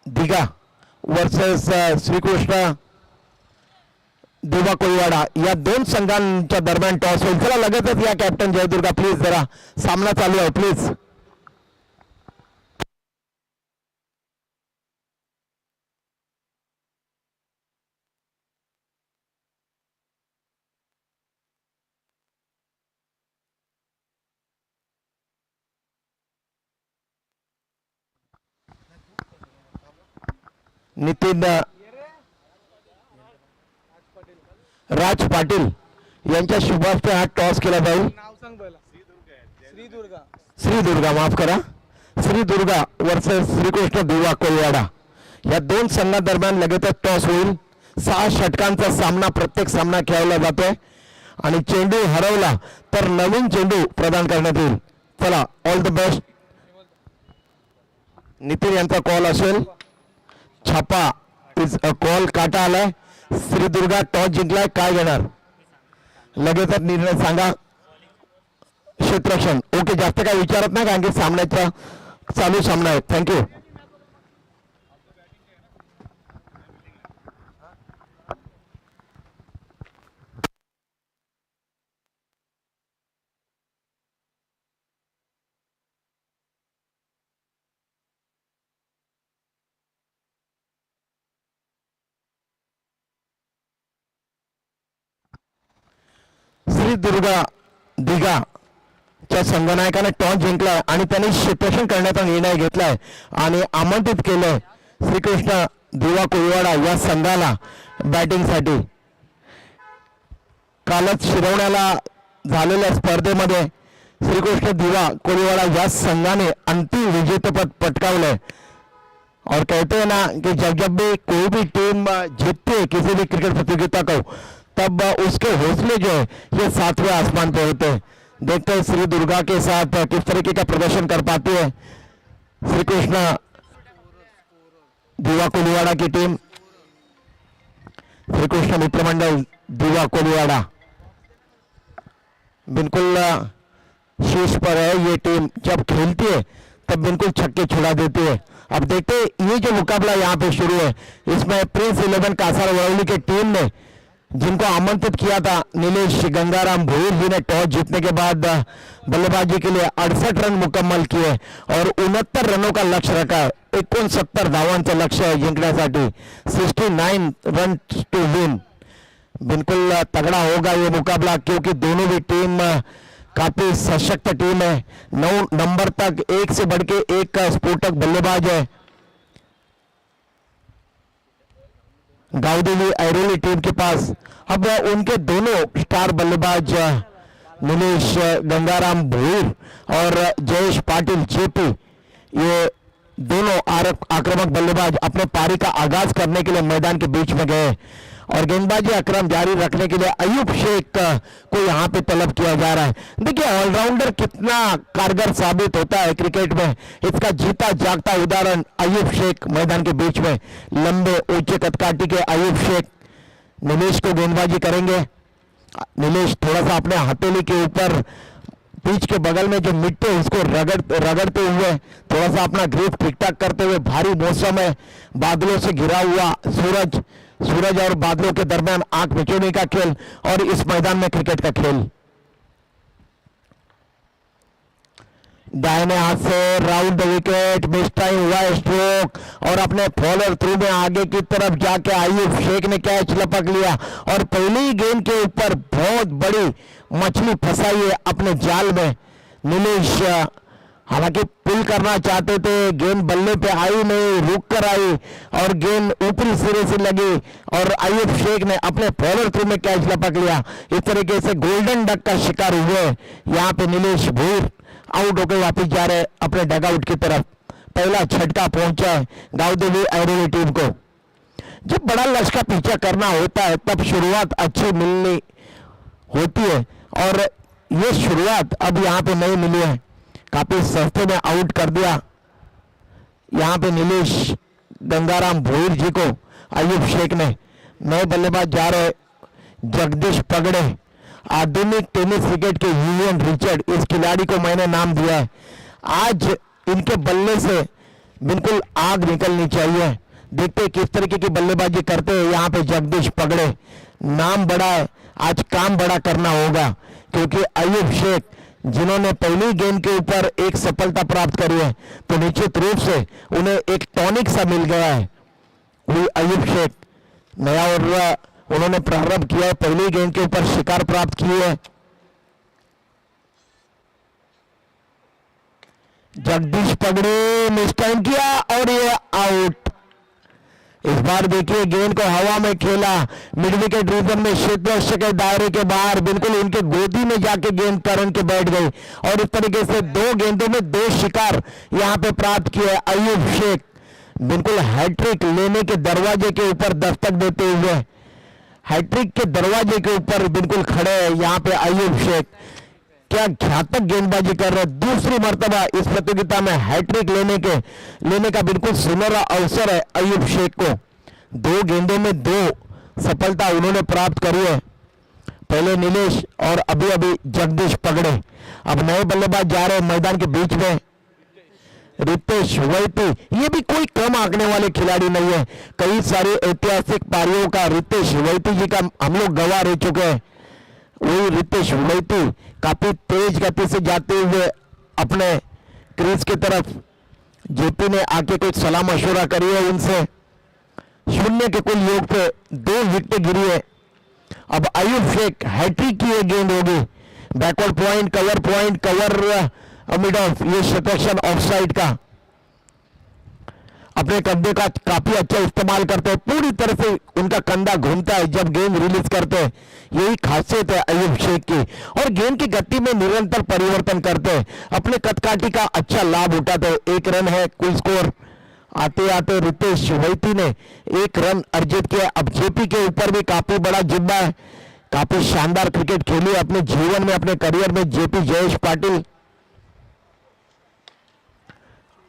दिघा वर्सेस श्रीकृष्ण दिवा कोळीवाडा या दोन संघांच्या दरम्यान टॉस होईल. चला लगेचच या कॅप्टन जय दुर्गा प्लीज, जरा सामना चालू आहे प्लीज. नितीन राज पाटील यांच्या शुभास्ते हा टॉस केला जाईल. नाव सांग पहिला. श्री दुर्गा. श्री दुर्गा, माफ करा, श्री दुर्गा वर्सेस श्रीकृष्ण दिवा कोळीवाडा या दोन संघांदरम्यान लगेचच टॉस होईल. 6 षटकांचा सामना प्रत्येक सामना खेळला जातोय आणि चेंडू हरवला तर नवीन चेंडू प्रदान करण्यात येईल. चला ऑल द बेस्ट. नितीन यांचा कॉल असेल. छापा इज अ कॉल, काटा आलाय. श्री दुर्गा टॉस जिंकलाय, काय घेणार लगेचच निर्णय सांगा. क्षेत्ररक्षण ओके, जास्त काय विचारत नाही कारण की सामन्याचा चालू सामना आहे. थँक्यू. श्री दुर्गा दिघा च्या संघनायकाने टॉस जिंकलाय आणि त्यांनी क्षेत्ररक्षण करण्याचा निर्णय घेतलाय आणि आमंत्रित केलंय श्रीकृष्ण दिवा कोळीवाडा या संघाला बॅटिंगसाठी. कालच शिरवण्याला झालेल्या स्पर्धेमध्ये श्रीकृष्ण दिवा कोळीवाडा या संघाने अंतिम विजेतेपद पटकावलंय. और कहते हैं ना कि जब भी कोई भी टीम जीतती है किसी भी क्रिकेट प्रतियोगिता को, तब उसके हौसले जो है ये 7वें आसमान पे होते हैं. देखते हैं श्री दुर्गा के साथ किस तरीके का प्रदर्शन कर पाती है श्री कृष्ण दिवा कोळीवाडा की टीम. श्री कृष्ण मित्र मंडल दिवा कोळीवाडा बिल्कुल शीर्ष पर है. ये टीम जब खेलती है तब बिल्कुल छक्के छुड़ा देती है. अब देखते हैं ये जो मुकाबला यहाँ पे शुरू है इसमें प्रिंस 11 कासारवली की टीम ने जिनको आमंत्रित किया था नीलेश गंगाराम भोईर जी ने टॉस जीतने के बाद बल्लेबाजी के लिए 68 रन मुकम्मल किए और 69 रनों का लक्ष्य रखा है. 69 धावांचं लक्ष्य आहे जिंकण्यासाठी. 69 रन टू विन. बिल्कुल तगड़ा होगा ये मुकाबला क्योंकि दोनों भी टीम काफी सशक्त टीम है. 9 नंबर तक एक से बढ़ के एक स्फोटक बल्लेबाज है. गावदेवी ऐरोली टीम के पास अब उनके दोनों स्टार बल्लेबाज नीलेश गंगाराम भोईर और जयेश पाटिल जेपी, ये दोनों आक्रामक बल्लेबाज अपने पारी का आगाज करने के लिए मैदान के बीच में गए और गेंदबाजी अक्रम जारी रखने के लिए अयूब शेख को यहाँ पे तलब किया जा रहा है. देखिए ऑलराउंडर कितना कारगर साबित होता है क्रिकेट में, इसका जीता जागता उदाहरण अयूब शेख मैदान के बीच में. लंबे ऊंचे कदकाठी के अयूब शेख नीलेश को गेंदबाजी करेंगे. नीलेश थोड़ा सा अपने हथेली के ऊपर पिच के बगल में जो मिट्टी है उसको रगड़ते हुए थोड़ा सा अपना ग्रिप ठीक ठाक करते हुए, भारी मौसम है, बादलों से घिरा हुआ सूरज और बादलों के दरमियान आंख मिचोने का खेल और इस मैदान में क्रिकेट का खेल. दाहिने हाथ से round the wicket, miss time हुआ स्ट्रोक और अपने फॉलोअर थ्रू में आगे की तरफ जाके अयूब शेख ने कैच लपक लिया और पहली गेंद के ऊपर बहुत बड़ी मछली फंसाई है अपने जाल में. नीलेश हालांकि पुल करना चाहते थे, गेंद बल्ले पे आई नहीं, रुक कर आई और गेंद ऊपरी सिरे से लगी और अयूब शेख ने अपने फॉलोअर थ्रू में कैच लपक लिया. इस तरीके से गोल्डन डक का शिकार हुए. यहाँ पे नीलेश भूर आउट होकर वापिस जा रहे अपने डगआउट की तरफ. पहला झटका पहुंचा है गावदेवी ऐरोली टीम को. जब बड़ा लक्ष्य का पीछा करना होता है तब शुरुआत अच्छी मिलनी होती है और ये शुरुआत अब यहाँ पे नहीं मिली है. काफी सस्ते में आउट कर दिया यहाँ पे नीलेश गंगाराम भोईर जी को अयूब शेख ने. नए बल्लेबाज जा रहे जगदीश पगड़े, आधुनिक टेनिस क्रिकेट के यूएन रिचर्ड, इस खिलाड़ी को मैंने नाम दिया है. आज इनके बल्ले से बिल्कुल आग निकलनी चाहिए। देखते हैं किस तरीके की बल्लेबाजी करते हैं यहाँ पे जगदीश पगड़े। नाम बड़ा है, आज काम बड़ा करना होगा, क्योंकि अयूब शेख जिन्होंने पहली गेंद के ऊपर एक सफलता प्राप्त करी है, तो निश्चित रूप से उन्हें एक टॉनिक सा मिल गया है। वही अयूब शेख नया और उन्होंने प्रारंभ किया है, पहली गेंद के ऊपर शिकार प्राप्त की है। जगदीश पगड़े मिस टाइम किया और ये आउट। इस बार देखिए गेंद को हवा में खेला, मिड विकेट रीजन में क्षेत्र के दायरे के बाहर बिल्कुल इनके गोदी में जाके गेंद करन के बैठ गई, और इस तरीके से 2 गेंदों में 2 शिकार यहां पे प्राप्त किए अयूब शेख। बिल्कुल हैट्रिक लेने के दरवाजे के ऊपर दस्तक देते हुए, हैट्रिक के दरवाजे के ऊपर बिल्कुल खड़े हैं यहाँ पे अयूब शेख। क्या घातक गेंदबाजी कर रहे हैं, दूसरी मर्तबा इस प्रतियोगिता में हैट्रिक लेने का बिल्कुल सुनहरा अवसर है अयूब शेख को। 2 गेंदों में 2 सफलता उन्होंने प्राप्त करी है, पहले नीलेश और अभी अभी जगदीश पगड़े। अब नए बल्लेबाज जा रहे हैं मैदान के बीच में, रितेश वैती। ये भी कोई कम आंकने वाले खिलाड़ी नहीं है, कई सारे ऐतिहासिक पारियों का रितेश वैती जी का हम लोग गवाह रह चुके हैं। वही रितेश वैती काफी तेज गति से जाते हुए अपने क्रीज की तरफ, जेपी ने आके कुछ सलाह मशवरा करी है उनसे। 0 के कुल योग पे 2 विकेट गिरी है। अब अयूब शेख हैट्रिक की एक गेंद होगी, backward point cover mid of, ये सेक्शन ऑफ साइड का अपने कंधे का काफी अच्छा इस्तेमाल करते हैं, पूरी तरह से उनका कंधा घूमता है जब गेंद रिलीज करते हैं। यही खासियत है अयूब शेख की, और गेंद की गति में निरंतर परिवर्तन करते हैं, अपने कदकाठी का अच्छा लाभ उठाते हैं। 1 रन है कुल स्कोर। आते आते रितेश वैती ने 1 रन अर्जित किया। अब जेपी के ऊपर भी काफी बड़ा जिम्मा है, काफी शानदार क्रिकेट खेली अपने जीवन में, अपने करियर में जेपी जयेश पाटिल।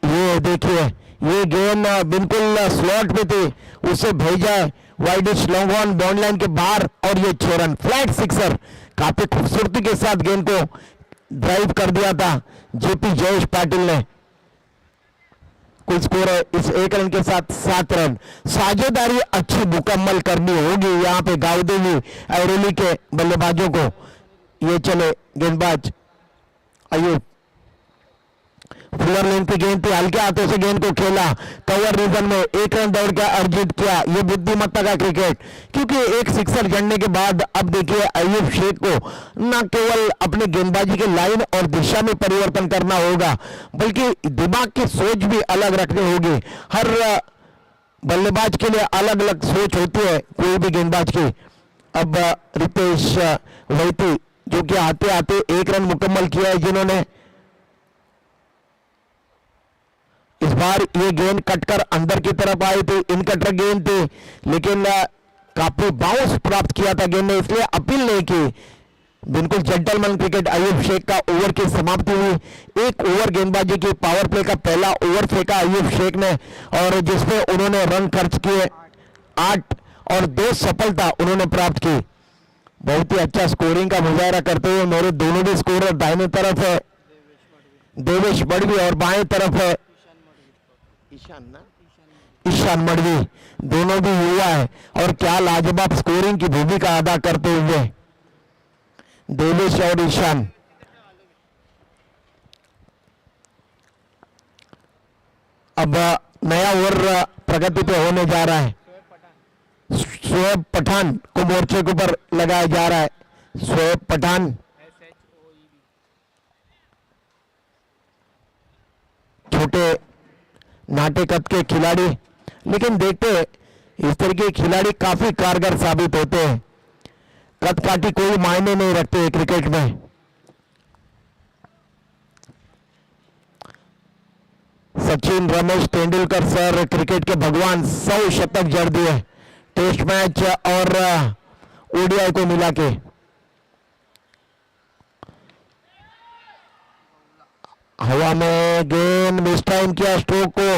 ये देखिए ये गेंद बिल्कुल स्लॉट में थी, उसे भेजा है widish long on bound line के बाहर, और ये 6 रन फ्लैट सिक्सर। काफी खूबसूरती के साथ गेंद को ड्राइव कर दिया था जेपी जयेश पाटिल ने। कुल स्कोर है इस 1 रन के साथ 7 रन। साझेदारी अच्छी मुकम्मल करनी होगी यहाँ पे गावदेवी ऐरोली के बल्लेबाजों को। ये चले गेंदबाज अयूब, फुलर लेन की गेंद थी, हल्के हाथों से गेंद को खेला, कवर रीजन में 1 रन दौड़ के अर्जित किया। ये बुद्धिमत्ता का क्रिकेट, क्योंकि एक सिक्सर जड़ने के बाद अब देखिए अयूब शेख को न केवल अपने गेंदबाजी के लाइन और दिशा में परिवर्तन करना होगा, बल्कि दिमाग की सोच भी अलग रखनी होगी। हर बल्लेबाज के लिए अलग अलग सोच होती है कोई भी गेंदबाज की। अब रितेश वैती जो कि आते आते 1 रन मुकम्मल किया है जिन्होंने। इस बार ये गेंद कटकर अंदर की तरफ आई थी, इन कटर गेंद थी, लेकिन काफी बाउंस प्राप्त किया था गेंद ने, इसलिए अपील नहीं की। बिल्कुल जेंटलमैन क्रिकेट अयूब शेख का ओवर की समाप्ति हुई। 1 ओवर गेंदबाजी की, पावर प्ले का पहला ओवर फेंका अयूब शेख ने, और जिसमें उन्होंने रन खर्च किए 8 और 2 सफलता उन्होंने प्राप्त की। बहुत ही अच्छा स्कोरिंग का मुजाहरा करते हुए मेरे दोनों भी स्कोरर दाहिने तरफ है देवेश मड़वी और बाएं तरफ है ईशान मड़वी, दोनों भी युवा है, और क्या लाजवाब स्कोरिंग की भूमिका अदा करते हुए देवेश और ईशान। अब नया ओवर प्रगति पे होने जा रहा है। शोएब पठान को मोर्चे के ऊपर लगाया जा रहा है। शोएब पठान छोटे नाटे कद के खिलाड़ी, लेकिन देखते इस तरह के खिलाड़ी काफी कारगर साबित होते हैं। कद काठी कोई मायने नहीं रखते क्रिकेट में। सचिन रमेश तेंदुलकर सर क्रिकेट के भगवान 100 शतक जड़ दिए टेस्ट मैच और ओडीआई को मिला के। हवा में गेंद मिस टाइम किया, स्ट्रोक को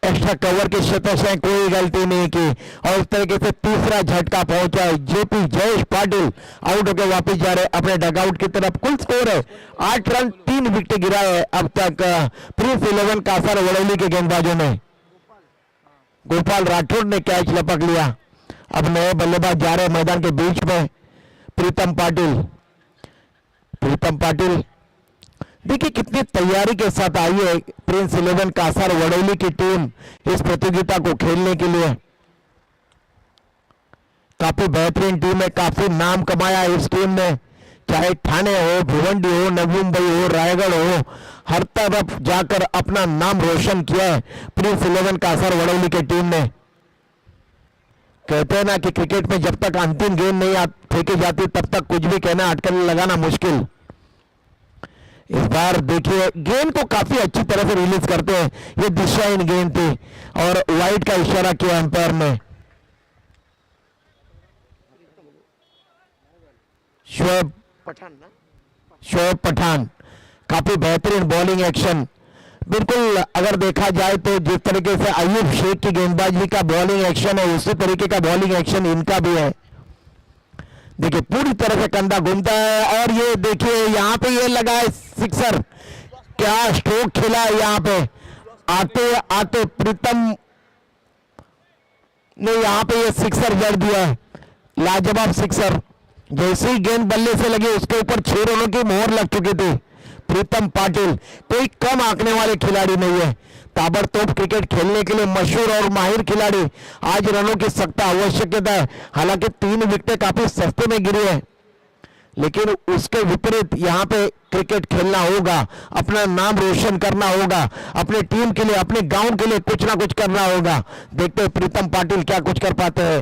एक्स्ट्रा कवर के क्षेत्र से कोई गलती नहीं की और इस तरीके से तीसरा झटका पहुंचा है। जेपी जयेश पाटिल आउट होकर वापस जा रहे अपने डगआउट की तरफ। कुल स्कोर है 8 रन, 3 विकेट गिरा है अब तक प्रिंस 11 कासर वड़ौली के गेंदबाजों ने। गोपाल राठौड़ ने कैच लपक लिया। अब नए बल्लेबाज जा रहे मैदान के बीच में प्रीतम पाटिल। प्रीतम पाटिल देखिए कितनी तैयारी के साथ आई है प्रिंस 11 कासर वड़ौली की टीम इस प्रतियोगिता को खेलने के लिए। काफी बेहतरीन टीम है, काफी नाम कमाया है इस टीम ने, चाहे ठाणे हो, भिवंडी हो, नवी मुंबई हो, रायगढ़ हो, हर तरफ जाकर अपना नाम रोशन किया है प्रिंस 11 कासर वड़ौली की टीम ने। कहते हैं ना कि क्रिकेट में जब तक अंतिम गेंद नहीं फेंकी जाती तब तक कुछ भी कहना अटकल लगाना मुश्किल। इस बार देखिए गेंद को काफी अच्छी तरह से रिलीज करते हैं, ये दिशाहीन गेंद थी और वाइड का इशारा किया अंपायर ने। शोएब पठान काफी बेहतरीन बॉलिंग एक्शन। बिल्कुल अगर देखा जाए तो जिस तरीके से अयूब शेख की गेंदबाजी का बॉलिंग एक्शन है उसी तरीके का बॉलिंग एक्शन इनका भी है। देखिए पूरी तरह से कंधा घूमता है और ये देखिए यहाँ पे ये लगा है सिक्सर। क्या स्ट्रोक खेला है यहाँ पे। आते आते प्रीतम ने यहाँ पे ये सिक्सर जड़ दिया है, लाजवाब सिक्सर। जैसे ही गेंद बल्ले से लगी उसके ऊपर 6 रनों की मोहर लग चुकी थी। प्रीतम पाटिल कोई कम आंकने वाले खिलाड़ी नहीं है, ताबड़तोड़ क्रिकेट खेलने के लिए मशहूर और माहिर खिलाड़ी। आज रनों की सख्त आवश्यकता है, हालांकि 3 विकेटें काफी सस्ते में गिरी है, लेकिन उसके विपरीत यहाँ पे क्रिकेट खेलना होगा, अपना नाम रोशन करना होगा, अपने टीम के लिए, अपने गांव के लिए कुछ ना कुछ करना होगा। देखते हैं प्रीतम पाटिल क्या कुछ कर पाते हैं।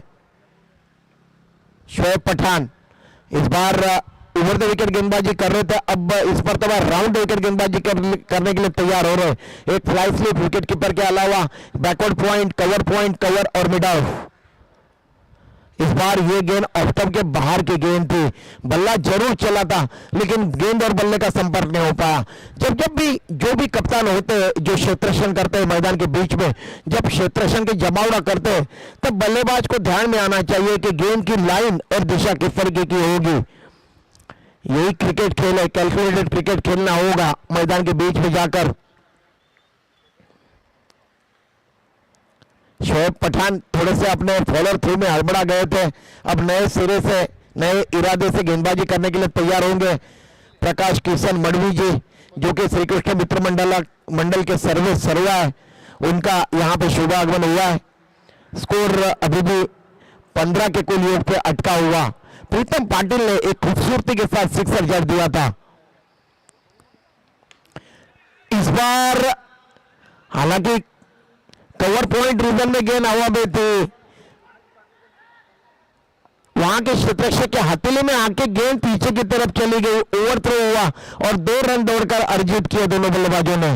शोएब पठान इस बार ओवर द विकेट गेंदबाजी कर रहे थे, अब इस पर तो राउंड विकेट गेंदबाजी करने के लिए तैयार हो रहे। एक फ्लाई स्लिप विकेट कीपर के अलावा बैकवर्ड पॉइंट, कवर और मिड ऑफ। इस बार ये गेंद ऑफ स्टंप के बाहर की गेंद थी, बल्ला जरूर चला था लेकिन गेंद और बल्ले का संपर्क नहीं हो पाया। जब भी जो भी कप्तान होते हैं जो क्षेत्ररक्षण करते हैं मैदान के बीच में, जब क्षेत्ररक्षण की जमावड़ा करते हैं तब बल्लेबाज को ध्यान में आना चाहिए कि गेंद की लाइन और दिशा किस तरीके की होगी। यही क्रिकेट खेल है, कैलकुलेटेड क्रिकेट खेलना होगा मैदान के बीच में जाकर। शोएब पठान थोड़े से अपने फॉलोअर थ्रू में हड़बड़ा गए थे, अब नए सिरे से नए इरादे से गेंदबाजी करने के लिए तैयार होंगे। प्रकाश किशन मडवी जी जो कि श्री कृष्ण मित्र मंडल के सर्वा है, उनका यहाँ पे शुभ आगमन हुआ है। स्कोर अभी भी 15 के कुल योग पे अटका हुआ। प्रीतम पाटिल ने एक खूबसूरती के साथ सिक्सर जड़ दिया था। इस बार हालांकि कवर पॉइंट रीजन में गेंद हवा में थी, वहां के क्षेत्ररक्षक के हथेली में आके गेंद पीछे की तरफ चली गई, ओवर थ्रो हुआ और 2 रन दौड़कर अर्जित किए दोनों बल्लेबाजों ने।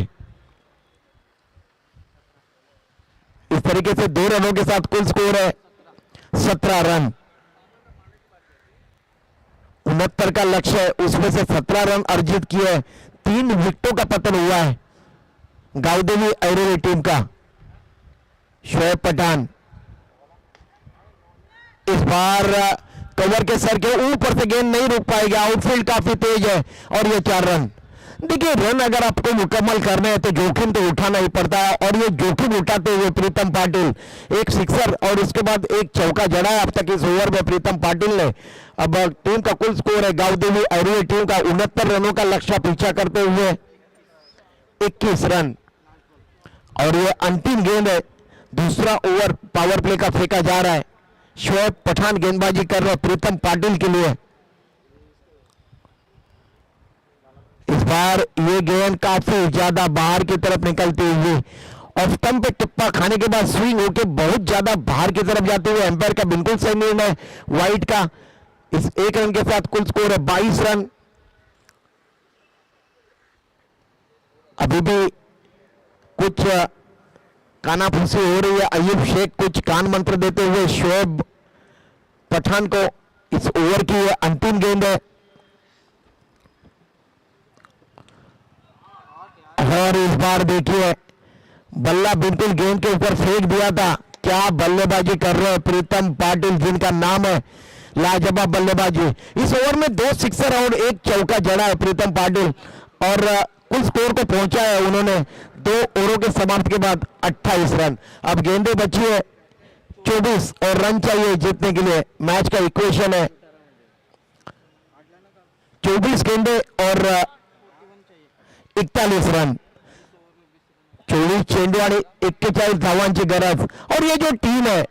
इस तरीके से 2 रनों के साथ कुल स्कोर है 17 रन। 69 का लक्ष्य है, उसमें से 17 रन अर्जित किए। 3 विकेटों का पतन हुआ है गावदेवी ऐरोली टीम का। शोएब पठान इस बार कवर के सर के ऊपर से गेंद नहीं रोक पाएगा, आउटफील्ड काफी तेज है और ये 4 रन। देखिए रन अगर आपको मुकम्मल करने हैं तो जोखिम तो उठाना ही पड़ता है और ये जोखिम उठाते हुए प्रीतम पाटिल एक सिक्सर और उसके बाद एक चौका जड़ा है अब तक इस ओवर में प्रीतम पाटिल ने। अब टीम का कुल स्कोर है गावदेवी ऐरोली टीम का 69 रनों का लक्ष्य पीछा करते हुए 21 रन। और ये अंतिम गेंद है, दूसरा ओवर पावर प्ले का फेंका जा रहा है। शोएब पठान गेंदबाजी कर रहे प्रीतम पाटिल के लिए। इस बार ये गेंद काफी ज्यादा बाहर की तरफ निकलती हुई ऑफ स्टंप पे टिप्पा खाने के बाद स्विंग होके बहुत ज्यादा बाहर की तरफ जाते हुए एम्पायर का बिल्कुल सही निर्णय वाइड का। इस 1 रन के साथ कुल स्कोर है 22 रन। अभी भी कुछ कानाफूसी हो रही है, अयूब शेख कुछ कान मंत्र देते हुए शोएब पठान को। इस ओवर की ये अंतिम गेंद है और इस बार देखिए बल्ला बिल्कुल गेंद के ऊपर फेंक दिया था। क्या बल्लेबाजी कर रहे हैं प्रीतम पाटिल, जिनका नाम है लाजवाब बल्लेबाजी। इस ओवर में 2 सिक्सर और 1 चौका जड़ा है प्रीतम पाटिल और कुल स्कोर को पहुंचा है उन्होंने 2 ओवरों के समाप्त के बाद 28 रन। अब गेंदें बची है 24 और रन चाहिए जीतने के लिए। मैच का इक्वेशन है 24 गेंदें और 41 रन। 24 चेंडू आणि 41 धावांची गरज। और ये जो टीम है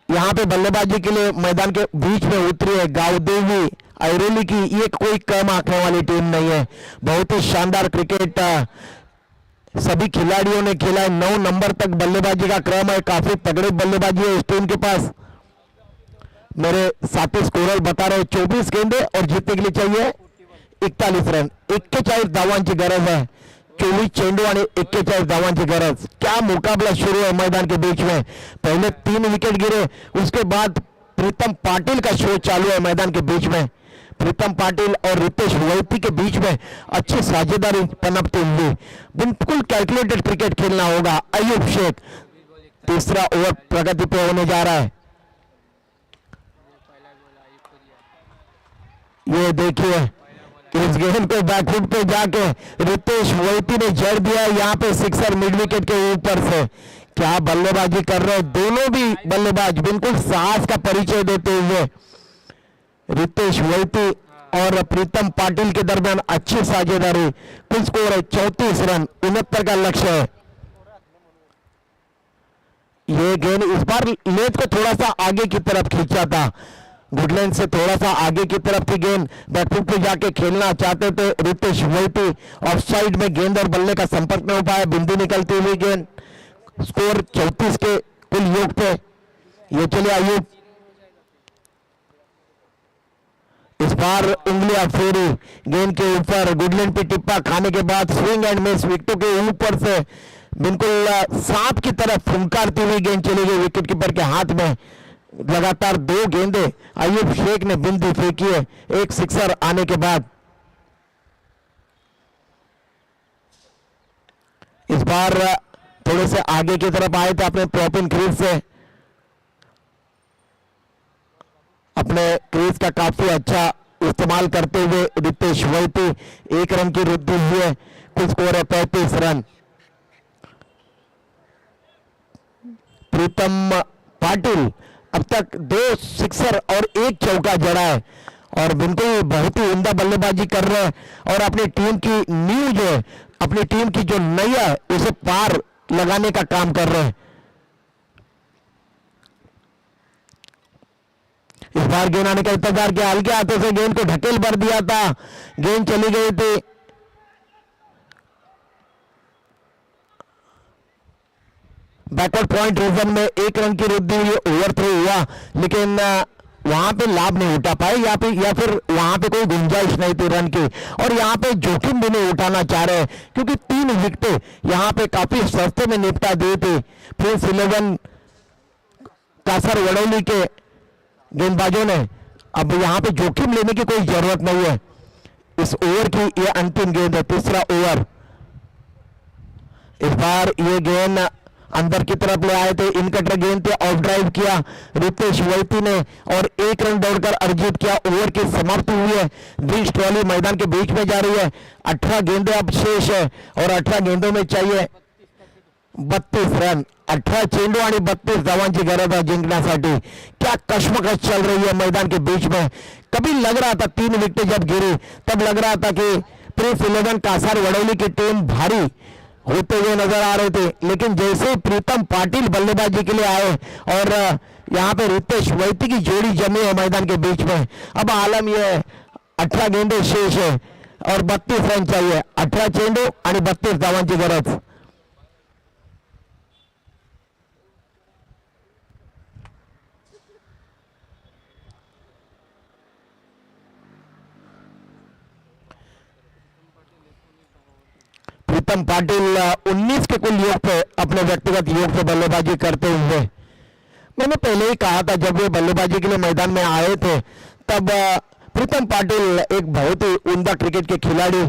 यहाँ पे बल्लेबाजी के लिए मैदान के बीच में उतरी है गावदेवी ऐरोली की, ये कोई कम आंकने वाली टीम नहीं है। बहुत ही शानदार क्रिकेट सभी खिलाड़ियों ने खेला है। 9 नंबर तक बल्लेबाजी का क्रम है, काफी तगड़ी बल्लेबाजी है इस टीम के पास। मेरे साथी स्कोरर बता रहे 24 गेंदे और जीतने के लिए चाहिए 41 रन। 41 धावांची गरज है। 24 चेंडू आणि 41 धावांची गरज। क्या मुकाबला शुरू है मैदान के बीच में। पहले 3 विकेट गिरे, उसके बाद प्रीतम पाटिल का शो चालू है मैदान के बीच में। प्रीतम पाटिल और रितेश वैती के बीच में अच्छी साझेदारी पनपती हुई। बिल्कुल कैलकुलेटेड क्रिकेट खेलना होगा। अयूब शेख तीसरा ओवर प्रगति पे होने जा रहा है। ये देखिए इस गेंद को बैकफुट पे जाके रितेश वैती ने जड़ दिया यहाँ पे सिक्सर मिड विकेट के ऊपर से। क्या बल्लेबाजी कर रहे हैं दोनों भी बल्लेबाज, बिल्कुल साहस का परिचय देते हुए। रितेश वैती और प्रीतम पाटिल के दरमियान अच्छी साझेदारी। कुल स्कोर है 34 रन, 69 का लक्ष्य है। ये गेंद इस बार लेग को थोड़ा सा आगे की तरफ खींचा था, गुडलैंड से थोड़ा सा आगे की तरफ की गेंद। बैकफुट पे जाके खेलना चाहते थे रितेश वैती। ऑफ साइड में गेंद और बल्ले का संपर्क नहीं हो पाया, बिंदी निकलती हुई गेंद। स्कोर 34 के कुल योग पे। ये चले अयूब, इस बार उंगलियां फेरी गेंद के ऊपर। गुडलैंड पे टिप्पा खाने के बाद स्विंग एंड मिस, विकेटों के ऊपर से बिल्कुल सांप की तरफ फुंकारती हुई गेंद चली गई विकेट कीपर के हाथ में। लगातार 2 गेंदे अयूब शेख ने बिंदी फेंकी है 1 सिक्सर आने के बाद। इस बार थोड़े से आगे की तरफ आए थे अपने प्रॉपिन क्रीज से। अपने क्रीज का काफी अच्छा इस्तेमाल करते हुए रितेश वैती 1 रन की वृद्धि हुई है। कुल स्कोर है 35 रन। प्रीतम पाटिल अब तक 2 सिक्सर और 1 चौका जड़ा है और बिल्कुल बहुत ही उम्दा बल्लेबाजी कर रहे हैं और अपनी टीम की नींव जो है, अपनी टीम की जो नैया है उसे पार लगाने का काम कर रहे हैं। इस बार गेंद आने का इंतजार किया, हल्के हाथों से गेंद को ढकेल भर दिया था, गेंद चली गई थी। बैकवर्ड पॉइंट रीजन में 1 रन की वृद्धि हुई, ओवर थ्रो हुआ, लेकिन वहां पे लाभ नहीं उठा पाए या फिर वहां पे कोई गुंजाइश नहीं थी रन की। और यहाँ पे जोखिम भी नहीं उठाना चाह रहे क्योंकि 3 विकेटें यहाँ पे काफी सस्ते में निपटा दी थी प्रिंस 11 कासर वड़ौली के गेंदबाजों ने। अब यहाँ पे जोखिम लेने की कोई जरूरत नहीं है। इस ओवर की ये अंतिम गेंद है, तीसरा ओवर। इस बार ये गेंद अंदर की तरफ ले आए थे, इनकटर गेंद थे, ऑफ ड्राइव किया रितेश वैती ने और 1 रन दौड़कर अर्जित किया। ओवर की समाप्ति हुई है। ब्रिज ट्रॉली मैदान के बीच में जा रही है। 18 गेंदें अब शेष है और 18 गेंदों में चाहिए 32 रन। 18 चेंडू आणि 32 धावांची गरज आहे जिंकण्यासाठी। क्या कश्मकश चल रही है मैदान के बीच में। कभी लग रहा था 3 विकेटें जब गिरी तब लग रहा था कि प्रिंस 11 कासार वड़ौली की टीम भारी होते हुए नजर आ रहे थे, लेकिन जैसे ही प्रीतम पाटिल बल्लेबाजी के लिए आए और यहाँ पे रितेश वैती की जोड़ी जमी है मैदान के बीच में। अब आलम ये 18 गेंदे शेष है और 32 रन चाहिए। 18 चेंडू आणि 32 धावांची गरज। प्रीतम पाटिल 19 के कुल योग पे अपने व्यक्तिगत योग पे बल्लेबाजी करते हुए। मैंने पहले ही कहा था जब वे बल्लेबाजी के लिए मैदान में आए थे तब प्रीतम पाटिल एक बहुत ही उम्दा क्रिकेट के खिलाड़ी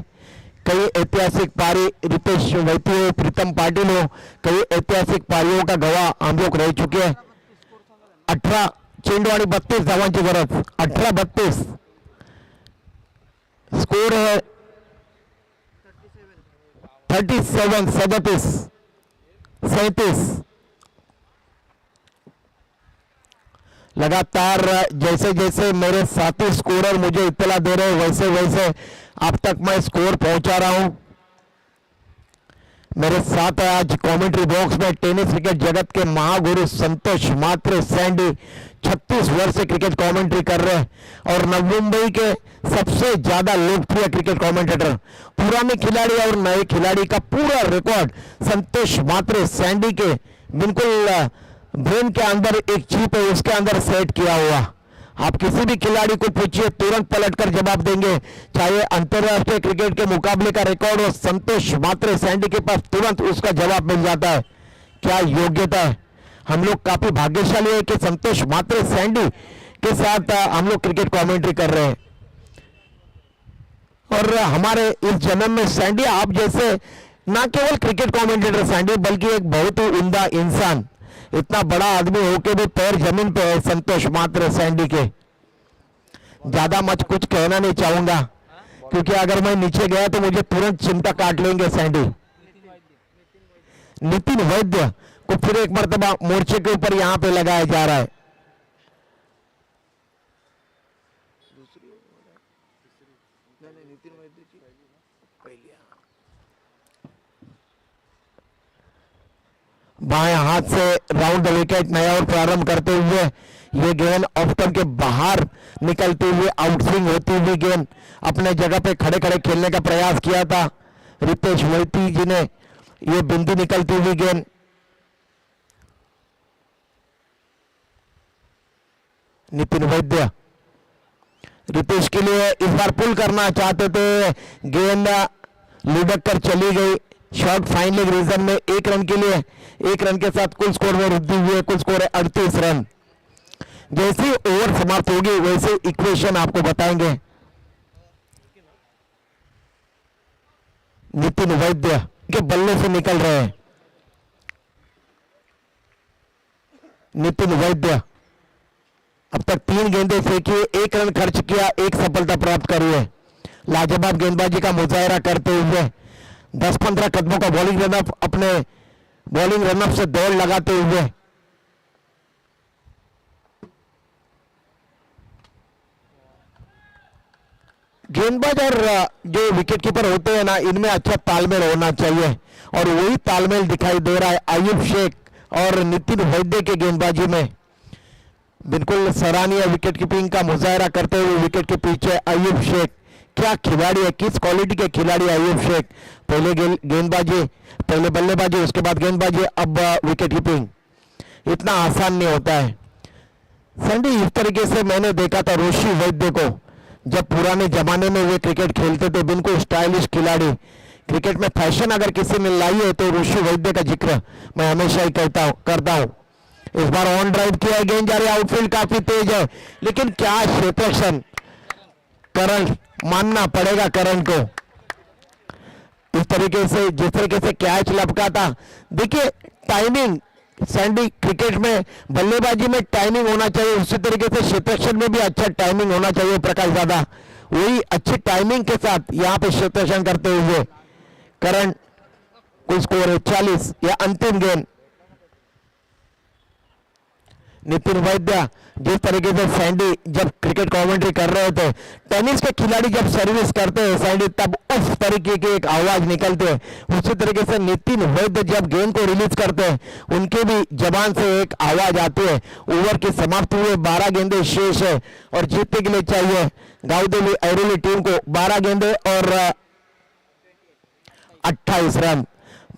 कई ऐतिहासिक पारी रितेश वैद्य हो, प्रीतम पाटिल हो, कई ऐतिहासिक पारियों का गवाह हम लोग रह चुके हैं. 18 चेंडू आणि 32 धावांची गरज. 18-32 स्कोर है. 37 लगातार जैसे जैसे मेरे साथी स्कोरर मुझे इत्तला दे रहे हैं वैसे वैसे अब तक मैं स्कोर पहुंचा रहा हूं. मेरे साथ है आज कमेंट्री बॉक्स में टेनिस क्रिकेट जगत के महागुरु संतोष मात्रे सैंडी. 36 वर्ष से क्रिकेट कमेंट्री कर रहे हैं और नवी मुंबई के सबसे ज्यादा लोकप्रिय क्रिकेट कमेंटेटर. पुराने खिलाड़ी और नए खिलाड़ी का पूरा रिकॉर्ड संतोष मात्रे सैंडी के बिल्कुल ब्रेन के अंदर एक चिप है उसके अंदर सेट किया हुआ. आप किसी भी खिलाड़ी को पूछिए तुरंत पलटकर जवाब देंगे. चाहे अंतरराष्ट्रीय क्रिकेट के मुकाबले का रिकॉर्ड हो, संतोष मात्रे सैंडी के पास तुरंत उसका जवाब मिल जाता है. क्या योग्यता है. हम लोग काफी भाग्यशाली है कि संतोष मात्रे सैंडी के साथ हम लोग क्रिकेट कमेंट्री कर रहे हैं. और हमारे इस जन्म में सैंडी आप जैसे ना केवल क्रिकेट कमेंटेटर सैंडी बल्कि एक बहुत ही उम्दा इंसान, इतना बड़ा आदमी होके भी पैर जमीन पे है संतोष मात्रे सैंडी के. ज्यादा मत कुछ कहना नहीं चाहूंगा क्योंकि अगर मैं नीचे गया तो मुझे तुरंत चिमटा काट लेंगे सैंडी. नितिन वैद्य को फिर एक मर्तबा मोर्चे के ऊपर यहां पे लगाया जा रहा है. बाएं हाथ से राउंड द विकेट नया और प्रारंभ करते हुए ये गेंद ऑफ स्टंप के बाहर निकलते हुए आउटस्विंग होती हुई गेंद अपने जगह पे खड़े खड़े खेलने का प्रयास किया था रितेश वैद्य जी ने. ये बिंदी निकलती हुई गेंद नितिन वैद्य रितेश के लिए इस बार पुल करना चाहते थे. गेंद लुढ़क कर चली गई. शॉट फाइन लेग रीजन में 1 रन के लिए 1 रन के साथ कुल स्कोर में वृद्धि हुई है. कुल स्कोर है 38 रन. जैसे ओवर समाप्त होगी वैसे इक्वेशन आपको बताएंगे. नितिन वैद्य के बल्ले से निकल रहे हैं. नितिन वैद्य अब तक 3 गेंदें फेंकी, 1 रन खर्च किया, 1 सफलता प्राप्त करी है. लाजवाब गेंदबाजी का मुजाहरा करते हुए 10-15 कदमों का बॉलिंग रनअप अपने बॉलिंग रनअप से दौड़ लगाते हुए गेंदबाज और जो विकेट कीपर होते हैं ना इनमें अच्छा तालमेल होना चाहिए और वही तालमेल दिखाई दे रहा है आयुब शेख और नितिन वैद्य के गेंदबाजी में. बिल्कुल सराहनीय विकेट कीपिंग का मुजाहरा करते हुए विकेट के पीछे आयुब शेख. क्या खिलाड़ी है, किस क्वालिटी के खिलाड़ी आयुब शेख. पहले गेंदबाजी, पहले बल्लेबाजी, उसके बाद गेंदबाजी, अब विकेट कीपिंग. इतना आसान नहीं होता है. सैंडी इस तरीके से मैंने देखा था ऋषि वैद्य को जब पुराने जमाने में वे क्रिकेट खेलते थे. बिल्कुल स्टाइलिश खिलाड़ी. क्रिकेट में फैशन अगर किसी ने लाई है तो ऋषि वैद्य का जिक्र मैं हमेशा ही करता हूं. इस बार ऑन ड्राइव किया है, गेंद जा रही है, आउटफील्ड काफी तेज है लेकिन क्या क्षेत्रक्षण. करण मानना पड़ेगा करण को. इस तरीके से जिस तरीके से कैच लपका था. देखिए टाइमिंग सैंडी क्रिकेट में बल्लेबाजी में टाइमिंग होना चाहिए, उसी तरीके से क्षेत्रक्षण में भी अच्छा टाइमिंग होना चाहिए. प्रकाश दादा वही अच्छी टाइमिंग के साथ यहां पे क्षेत्रक्षण करते हुए करण. कुल स्कोर है 40. यह अंतिम गेंद. नितिन वैद्य जिस तरीके से सैंडी जब क्रिकेट कमेंट्री कर रहे थे, टेनिस के खिलाड़ी जब सर्विस करते हैं सैंडी तब उस तरीके की एक आवाज निकलते है. उसी तरीके से नितिन वैद्य जब गेंद को रिलीज करते हैं उनके भी जबान से एक आवाज आती है. ओवर की समाप्ति हुए 12 गेंदें शेष है और जीतने के लिए चाहिए गावदेवी ऐरोली टीम को 12 गेंदें और 28 रन.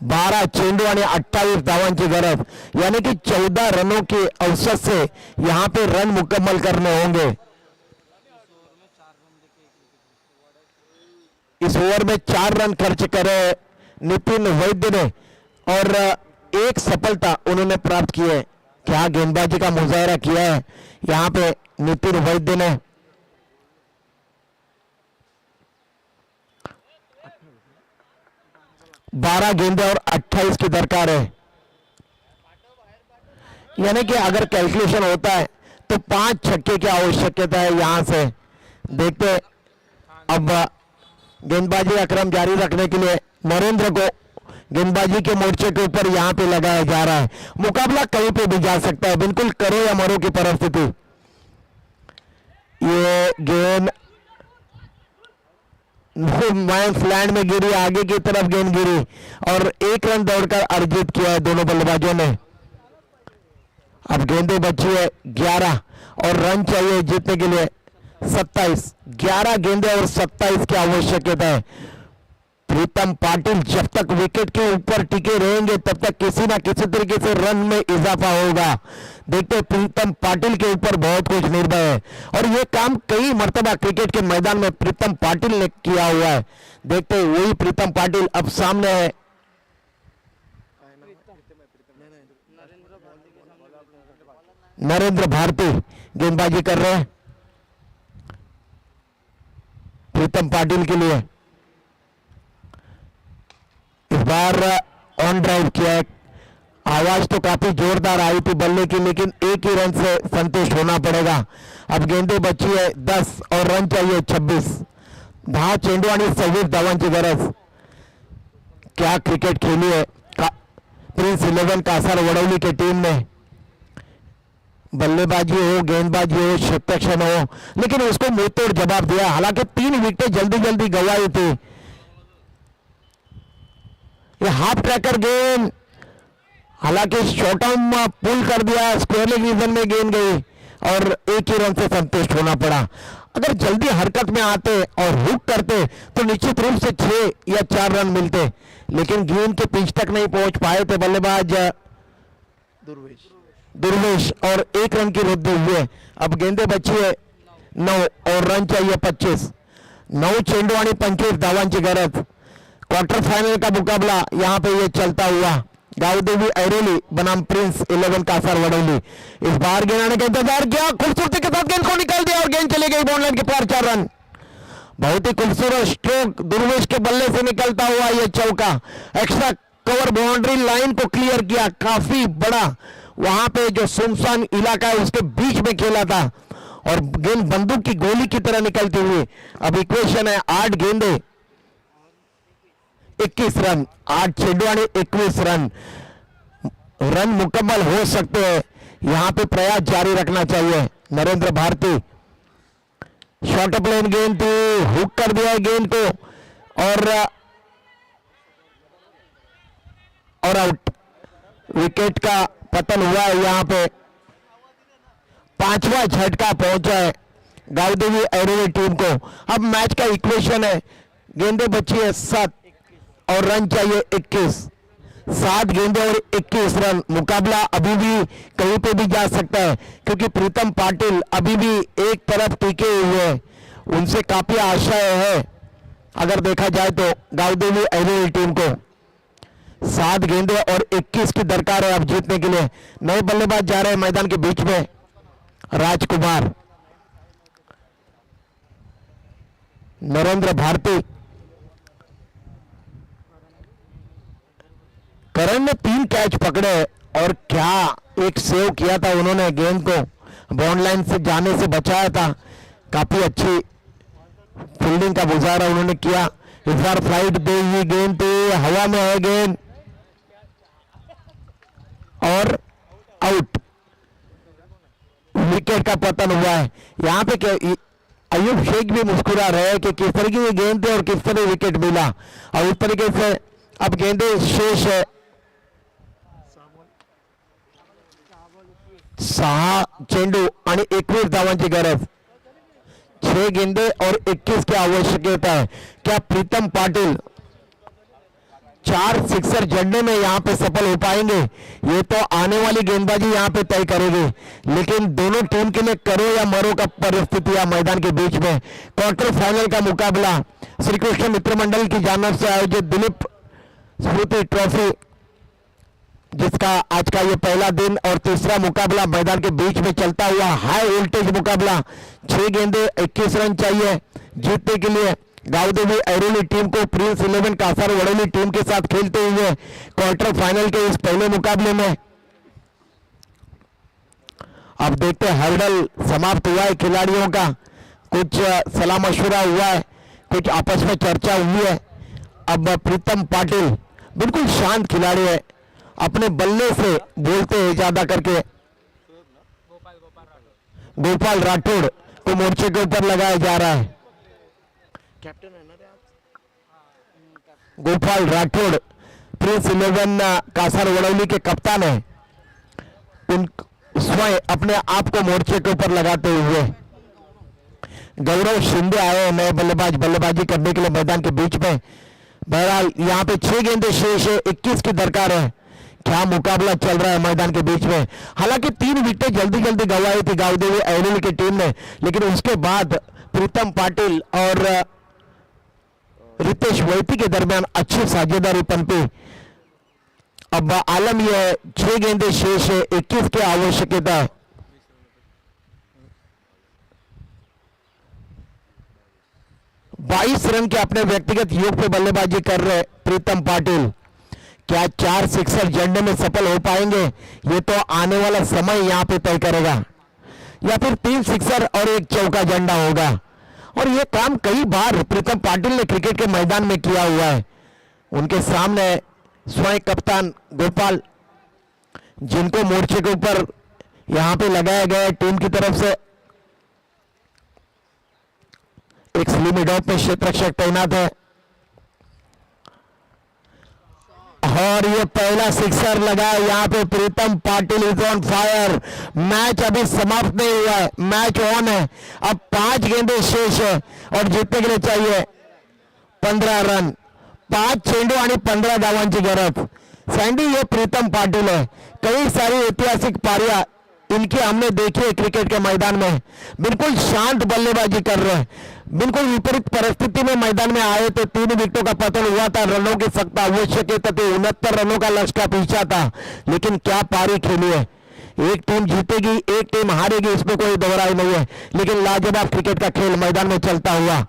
12 चेंडू आणि 28 धावांची गरज, यानी कि 14 रनों के औसत से यहां पे रन मुकम्मल करने होंगे. इस ओवर में 4 रन खर्च करे नितिन वैद्य ने और 1 सफलता उन्होंने प्राप्त की है. क्या गेंदबाजी का मुजाहरा किया है यहां पे नितिन वैद्य ने. 12 गेंदे और 28 की दरकार है। यानी कि अगर कैलकुलेशन होता है तो 5 छक्के की आवश्यकता है। यहां से देखते हैं, अब गेंदबाजी का क्रम जारी रखने के लिए नरेंद्र को गेंदबाजी के मोर्चे के ऊपर यहां पे लगाया जा रहा है। मुकाबला कहीं पे भी जा सकता है, बिल्कुल करो या मरो की परिस्थिति। ये गेंद माइंस लैंड में गिरी, आगे की तरफ गेंद गिरी और 1 रन दौड़कर अर्जित किया है दोनों बल्लेबाजों ने। अब गेंदें बची है 11 और रन चाहिए जीतने के लिए 27। 11 गेंदें और 27 की आवश्यकता है। प्रीतम पाटिल जब तक विकेट के ऊपर टिके रहेंगे तब तक किसी ना किसी तरीके से रन में इजाफा होगा। देखते हैं, प्रीतम पाटिल के ऊपर बहुत कुछ निर्भर है और ये काम कई मर्तबा क्रिकेट के मैदान में प्रीतम पाटिल ने किया हुआ है। देखते हैं, वही प्रीतम पाटिल अब सामने है। नरेंद्र भारती गेंदबाजी कर रहे हैं प्रीतम पाटिल के लिए। इस बार ऑन ड्राइव किया है। आवाज तो काफी जोरदार आई थी बल्ले की, लेकिन एक ही रन से संतुष्ट होना पड़ेगा। अब गेंदें बची है 10 और रन चाहिए 26। 10 चेंडू आणि 26 धावांची गरज। क्या क्रिकेट खेली है प्रिंस 11 कासार वडवली की टीम ने। बल्लेबाजी हो, गेंदबाजी हो, क्षेत्ररक्षण हो, लेकिन उसको मुंहतोड़ जवाब दिया। हालांकि 3 विकेटें जल्दी जल्दी गंवाई थी। ये हाफ ट्रैकर गेंद, हालांकि शॉर्ट आर्म पुल कर दिया, स्क्वायर लेग रीजन में गेंद गई और एक ही रन से संतुष्ट होना पड़ा। अगर जल्दी हरकत में आते और हुक करते तो निश्चित रूप से 6 या 4 रन मिलते, लेकिन गेंद के पिच तक नहीं पहुंच पाए थे बल्लेबाज दुर्वेश और 1 रन की वृद्धि हुई है। अब गेंदें बची है 9 और रन चाहिए 25। 9 चेंडू आणि 25 धावांची गरज। क्वार्टर फाइनल का मुकाबला यहां पे ये चलता हुआ। गावदेवी ऐरोली बनाम प्रिंस 11 कासार वडोली। इस बार गेंद आने का इंतजार किया, खूबसूरती के साथ गेंद को निकाल दिया और गेंद चली गई बॉन्ड लाइन के पार। 4 रन। बहुत ही खूबसूरत स्ट्रोक दुर्वेश के बल्ले से निकलता हुआ ये चौका। एक्स्ट्रा कवर बाउंड्री लाइन को क्लियर किया, काफी बड़ा वहां पे जो सुनसान इलाका है उसके बीच में खेला था और गेंद बंदूक की गोली की तरह निकलती हुई। अब इक्वेशन है 8 गेंदे 21 रन, 8 चेंडू आणि 21 रन। रन मुकम्मल हो सकते हैं, यहां पे प्रयास जारी रखना चाहिए। नरेंद्र भारती शॉर्ट प्लेन गेंद थी, हुक कर दिया गेंद को और आउट। विकेट का पतन हुआ है। यहां पे 5वां झटका पहुंचा है गावदेवी ऐरोली टीम को। अब मैच का इक्वेशन है, गेंदें बची है 7 और रन चाहिए 21। 7 गेंदें और 21 रन। मुकाबला अभी भी कहीं पे भी जा सकता है क्योंकि प्रीतम पाटिल अभी भी एक तरफ टिके हुए हैं, उनसे काफी आशाएं है अगर देखा जाए तो गावदेवी ऐरोली टीम को। 7 गेंदें और 21 की दरकार है अब जीतने के लिए। नए बल्लेबाज जा रहे हैं मैदान के बीच में, राजकुमार, नरेंद्र भारती। करण ने 3 कैच पकड़े और क्या एक सेव किया था उन्होंने, गेंद को बाउंड लाइन से जाने से बचाया था। काफी अच्छी फील्डिंग का गुजारा उन्होंने किया। इस बार फ्लाइट दे हुई गेंद थी, हवा में है गेंद और आउट। विकेट का पतन हुआ है। यहां पे अयूब शेख भी मुस्कुरा रहे हैं कि किस तरह की गेंद थी और किस तरह विकेट मिला और उस तरीके से अब गेंदें शेष है। 6 चेंडू आणि 21 धावांची गरज। 6 गेंदे और 21 की आवश्यकता है। क्या प्रीतम पाटिल 4 सिक्सर जड़ने में यहां पे सफल हो पाएंगे? ये तो आने वाली गेंदबाजी यहां पे तय करेगी, लेकिन दोनों टीम के लिए करो या मरो का परिस्थिति है मैदान के बीच में। क्वार्टर फाइनल का मुकाबला श्री कृष्ण मित्र मंडल की जानब से आयोजित दिलीप स्मृति ट्रॉफी, जिसका आज का ये पहला दिन और तीसरा मुकाबला मैदान के बीच में चलता हुआ हाई वोल्टेज मुकाबला। 6 गेंदे 21 रन चाहिए जीतने के लिए। गावदेवी ऐरोली टीम को प्रिंस 11 कासार वड़ोली टीम के साथ खेलते हुए क्वार्टर फाइनल के इस पहले मुकाबले में। अब देखते हैं हर्डल समाप्त हुआ है खिलाड़ियों का, कुछ सलाह मशवरा हुआ है, कुछ आपस में चर्चा हुई है। अब प्रीतम पाटिल बिल्कुल शांत खिलाड़ी है, अपने बल्ले से बोलते हैं ज्यादा करके। गोपाल राठौड़ को मोर्चे के ऊपर लगाया जा रहा है। कैप्टन है ना गोपाल राठौड़ प्रिंस 11 कासार वड़ौली के कप्तान है, उन स्वयं अपने आप को मोर्चे के ऊपर लगाते हुए। गौरव शिंदे आए हैं नए बल्लेबाज बल्लेबाजी करने के लिए मैदान के बीच में। बहरहाल यहाँ पे 6 गेंदें शेष है, 21 की दरकार है। क्या मुकाबला चल रहा है मैदान के बीच में। हालांकि 3 विकेटें जल्दी जल्दी गंवाई थी गावदेवी ऐरोली की टीम ने, लेकिन उसके बाद प्रीतम पाटिल और रितेश वैती के दरमियान अच्छी साझेदारी पनपी। अब आलम यह 6 गेंदें शेष है, 21 की आवश्यकता है। बाईस रन के अपने व्यक्तिगत योग पे बल्लेबाजी कर रहे प्रीतम पाटिल। क्या 4 सिक्सर जड़ने में सफल हो पाएंगे, ये तो आने वाला समय यहां पे तय करेगा, या फिर 3 सिक्सर और 1 चौका जड़ना होगा। और ये काम कई बार प्रीतम पाटिल ने क्रिकेट के मैदान में किया हुआ है। उनके सामने स्वयं कप्तान गोपाल, जिनको मोर्चे के ऊपर यहां पे लगाया गया है टीम की तरफ से। एक स्लिम डॉप में क्षेत्र रक्षक तैनात है और ये पहला सिक्सर लगा यहां पे। Pritam Patil is on fire. Match अभी समाप्त नहीं हुआ है, मैच ऑन है। अब 5 गेंदें शेष है और जीतने के लिए चाहिए 15 रन। 5 चेंडू आणि 15 धावांची गरज। सैंडी ये प्रीतम पाटिल है, कई सारी ऐतिहासिक पारियां इनकी हमने देखी है क्रिकेट के मैदान में। बिल्कुल शांत बल्लेबाजी कर रहे हैं, बिल्कुल विपरीत परिस्थिति में मैदान में आए थे। 3 विकेटों का पतन हुआ था, रनों की सख्त आवश्यकता थी, 69 रनों का लक्ष्य का पीछा था, लेकिन क्या पारी खेली है। एक टीम जीतेगी, एक टीम हारेगी, इसमें कोई दोहराई नहीं है, लेकिन लाजवाब क्रिकेट का खेल मैदान में चलता हुआ।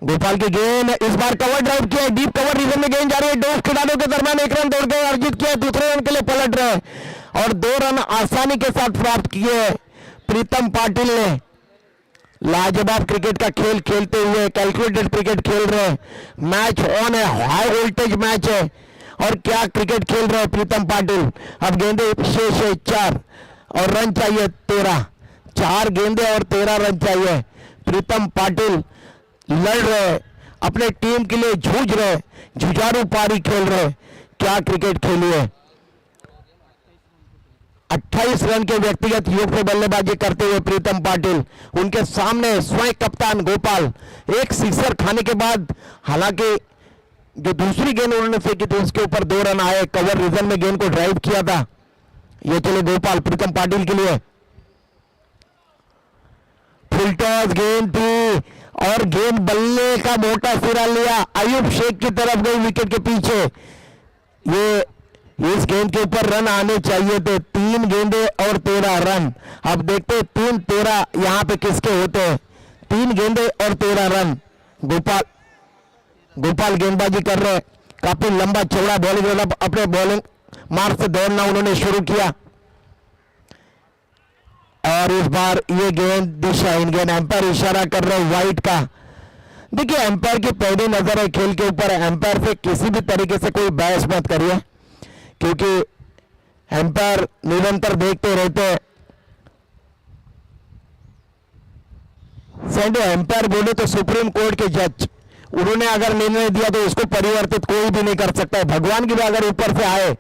गोपाल की गेंद इस बार कवर ड्राइव किया, डीप कवर रीजन में गेंद जा रही है। 2 खिलाड़ियों के दरमियान 1 रन दौड़ के अर्जित किया, दूसरे रन के लिए पलट रहे और 2 रन आसानी के साथ प्राप्त किए प्रीतम पाटिल ने। लाजवाब क्रिकेट का खेल खेलते हुए, कैलकुलेटेड क्रिकेट खेल रहे। मैच ऑन है, हाई वोल्टेज मैच है और क्या क्रिकेट खेल रहे हैं प्रीतम पाटिल। अब गेंदे शेष है 4 और रन चाहिए 13। 4 गेंदे और 13 रन चाहिए। प्रीतम पाटिल लड़ रहे, अपने टीम के लिए जूझ रहे, जुझारू पारी खेल रहे। क्या क्रिकेट खेली है। 28 रन के व्यक्तिगत योग पे बल्लेबाजी करते हुए प्रीतम पाटिल। उनके सामने स्वयं कप्तान गोपाल। एक सिक्सर खाने के बाद, हालांकि जो दूसरी गेंद उन्होंने फेंकी थी उसके ऊपर 2 रन आए, कवर रीजन में गेंद को ड्राइव किया था। ये चले गोपाल प्रीतम पाटिल के लिए। फुल टॉस गेंद थी और गेंद बल्ले का मोटा सिरा लिया, अयूब शेख की तरफ गई विकेट के पीछे। ये इस गेंद के ऊपर रन आने चाहिए थे। 3 गेंदे और 13 रन। अब देखते 3-13 यहां पे किसके होते हैं। 3 गेंदे और 13 रन। गोपाल गेंदबाजी कर रहे, काफी लंबा चौड़ा बॉलिंग, अपने बॉलिंग मार्ग से दौड़ना उन्होंने शुरू किया और इस बार ये गेंद दिशा इन गेंद एम्पायर इशारा कर रहे वाइट का। देखिए एम्पायर की पहली नजर है खेल के ऊपर। एम्पायर से किसी भी तरीके से कोई बहस मत करिए, क्योंकि एम्पायर निरंतर देखते रहते हैं। सैंडे एम्पायर बोले तो सुप्रीम कोर्ट के जज, उन्होंने अगर निर्णय दिया तो उसको परिवर्तित कोई भी नहीं कर सकता है। भगवान की भी अगर ऊपर से आए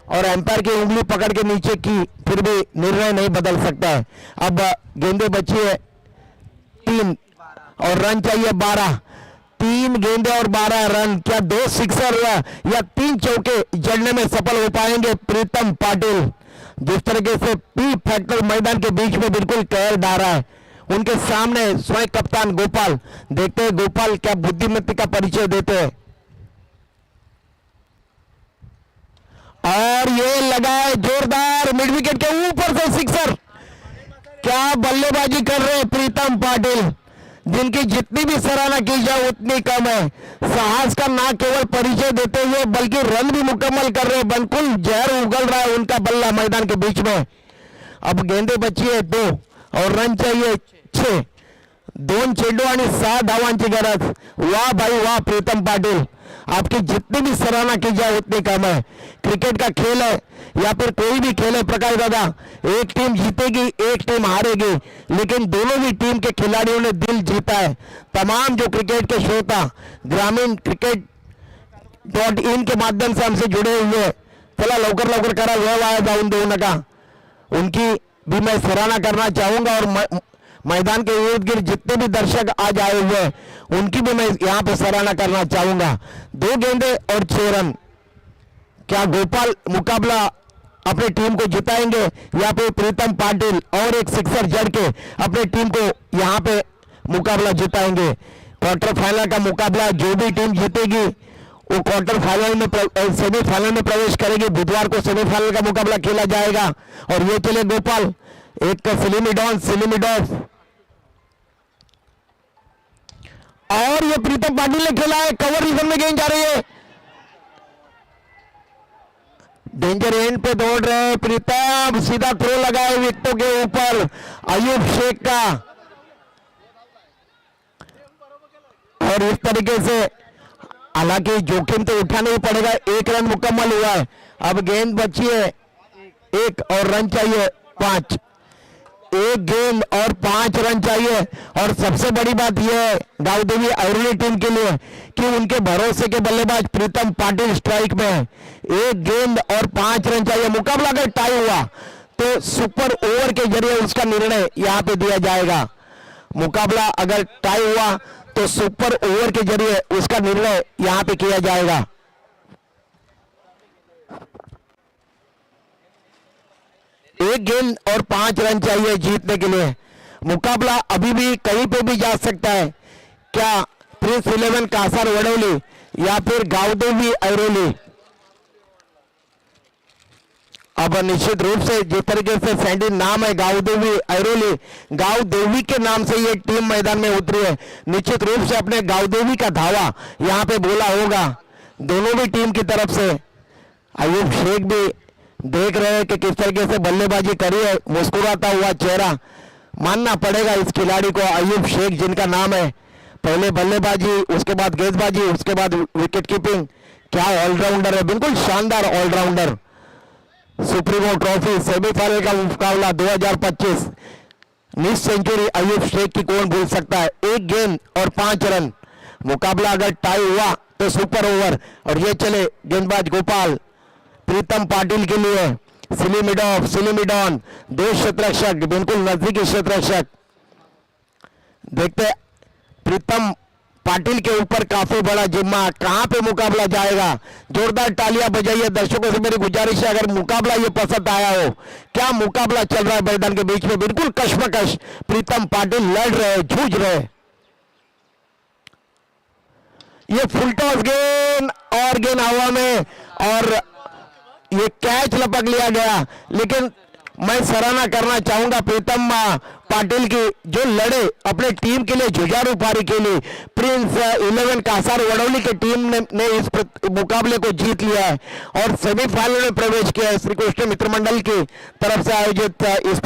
और एम्पायर की उंगली पकड़ के नीचे की, फिर भी निर्णय नहीं बदल सकता है। अब गेंदे बची है 3 और रन चाहिए 12। 3 गेंदे और 12 रन। क्या 2 सिक्सर या 3 चौके जड़ने में सफल हो पाएंगे प्रीतम पाटिल। जिस तरीके से पी फैक्टर मैदान के बीच में बिल्कुल कहर डाला है। उनके सामने स्वयं कप्तान गोपाल। देखते हैं गोपाल क्या बुद्धिमत्ता का परिचय देते हैं। और ये लगा है जोरदार मिड विकेट के ऊपर से सिक्सर। क्या बल्लेबाजी कर रहे हैं प्रीतम पाटिल। जिनकी जितनी भी सराहना की जाए उतनी कम है। साहस का ना केवल परिचय देते हुए बल्कि रन भी मुकम्मल कर रहे हैं। बिल्कुल जहर उगल रहा है उनका बल्ला मैदान के बीच में। अब गेंदे बची है 2 और रन चाहिए 6। 2 चेंडू आणि 6 धावांची गरज। वाह भाई वाह प्रीतम पाटिल, आपकी जितनी भी सराहना की जाए उतनी कम है। क्रिकेट का खेल है या फिर कोई भी खेल है प्रकाश दादा, एक टीम जीतेगी एक टीम हारेगी, लेकिन दोनों भी टीम के खिलाड़ियों ने दिल जीता है। तमाम जो क्रिकेट के श्रोता ग्रामीण cricket.in के माध्यम से हमसे जुड़े हुए हैं, चला लवकर लवकर करा, वेळ वाया जाऊन देऊ नका। उनकी भी मैं सराहना करना चाहूंगा और मैदान के इर्द गिर्द जितने भी दर्शक आज आए हुए हैं उनकी भी मैं यहाँ पे सराहना करना चाहूंगा। 2 गेंदे और 6 रन। क्या गोपाल मुकाबला अपनी टीम को जिताएंगे या फिर प्रीतम पाटिल और एक सिक्सर जड़ के अपनी टीम को यहाँ पे मुकाबला जिताएंगे? क्वार्टर फाइनल का मुकाबला जो भी टीम जीतेगी वो क्वार्टर फाइनल में सेमीफाइनल में प्रवेश करेगी। बुधवार को सेमीफाइनल का मुकाबला खेला जाएगा और ये चले गोपाल, एक का सिलिमिडॉफ और ये प्रीतम पाटिल ने खेला है। कवर रीजन में गेंद जा रही है, डेंजर एंड पे दौड़ रहे हैं प्रीतम, सीधा थ्रो लगाए विकेटों के ऊपर अयूब शेख का। और इस तरीके से हालांकि जोखिम तो उठाना ही पड़ेगा। 1 रन मुकम्मल हुआ है। अब गेंद बची है 1 और रन चाहिए 5। 1 गेंद और 5 रन चाहिए। और सबसे बड़ी बात यह है गांवदेवी अरवली टीम के लिए कि उनके भरोसे के बल्लेबाज प्रीतम पाटिल स्ट्राइक में है। 1 गेंद और 5 रन चाहिए। मुकाबला अगर टाई हुआ तो सुपर ओवर के जरिए उसका निर्णय यहां पे दिया जाएगा। मुकाबला अगर टाई हुआ तो सुपर ओवर के जरिए उसका निर्णय यहां पे किया जाएगा। एक गेंद और 5 रन चाहिए जीतने के लिए। मुकाबला अभी भी कहीं पे भी जा सकता है। क्या प्रिंस 11 कासार वडोली या फिर गांवदेवी अरवली? अब निश्चित रूप से जिस तरीके से सैंडी नाम है गांवदेवी अरवली, गांवदेवी के नाम से ये टीम मैदान में उतरी है। निश्चित रूप से अपने गांवदेवी का धावा यहां पे बोला होगा दोनों भी टीम की तरफ से। अयूब शेख भी देख रहे हैं कि किस तरीके से बल्लेबाजी करी है, मुस्कुराता हुआ चेहरा। मानना पड़ेगा इस खिलाड़ी को, अयूब शेख जिनका नाम है। पहले बल्लेबाजी, उसके बाद गेंदबाजी, उसके बाद विकेट कीपिंग। क्या ऑलराउंडर है, बिल्कुल शानदार ऑलराउंडर। सुप्रीमो ट्रॉफी सेमीफाइनल का मुकाबला 2025, निस सेंचुरी अयूब शेख की कौन भूल सकता है। 1 गेंद और 5 रन। मुकाबला अगर टाई हुआ तो सुपर ओवर। और ये चले गेंदबाज गोपाल प्रीतम पाटिल के लिए। सिलिमिडॉन 2 क्षेत्ररक्षक, बिल्कुल नजदीकी क्षेत्ररक्षक। देखते प्रीतम पाटिल के ऊपर काफी बड़ा जिम्मा, कहां पे मुकाबला जाएगा। जोरदार तालियां बजाइए। दर्शकों से मेरी गुजारिश है अगर मुकाबला ये पसंद आया हो, क्या मुकाबला चल रहा है मैदान के बीच में, बिल्कुल कश्मकश। प्रीतम पाटिल लड़ रहे, जूझ रहे। ये फुल टॉस गेंद और गेंद हवा में और ये कैच लपक लिया गया। लेकिन मैं सराहना करना चाहूंगा प्रीतम पाटिल की, जो लड़े अपने टीम के लिए, जुझारू पारी के लिए। प्रिंस 11 कासार वडोली की टीम ने इस मुकाबले को जीत लिया है और सेमीफाइनल में प्रवेश किया है। श्री कृष्ण मित्र मंडल की तरफ से आयोजित इस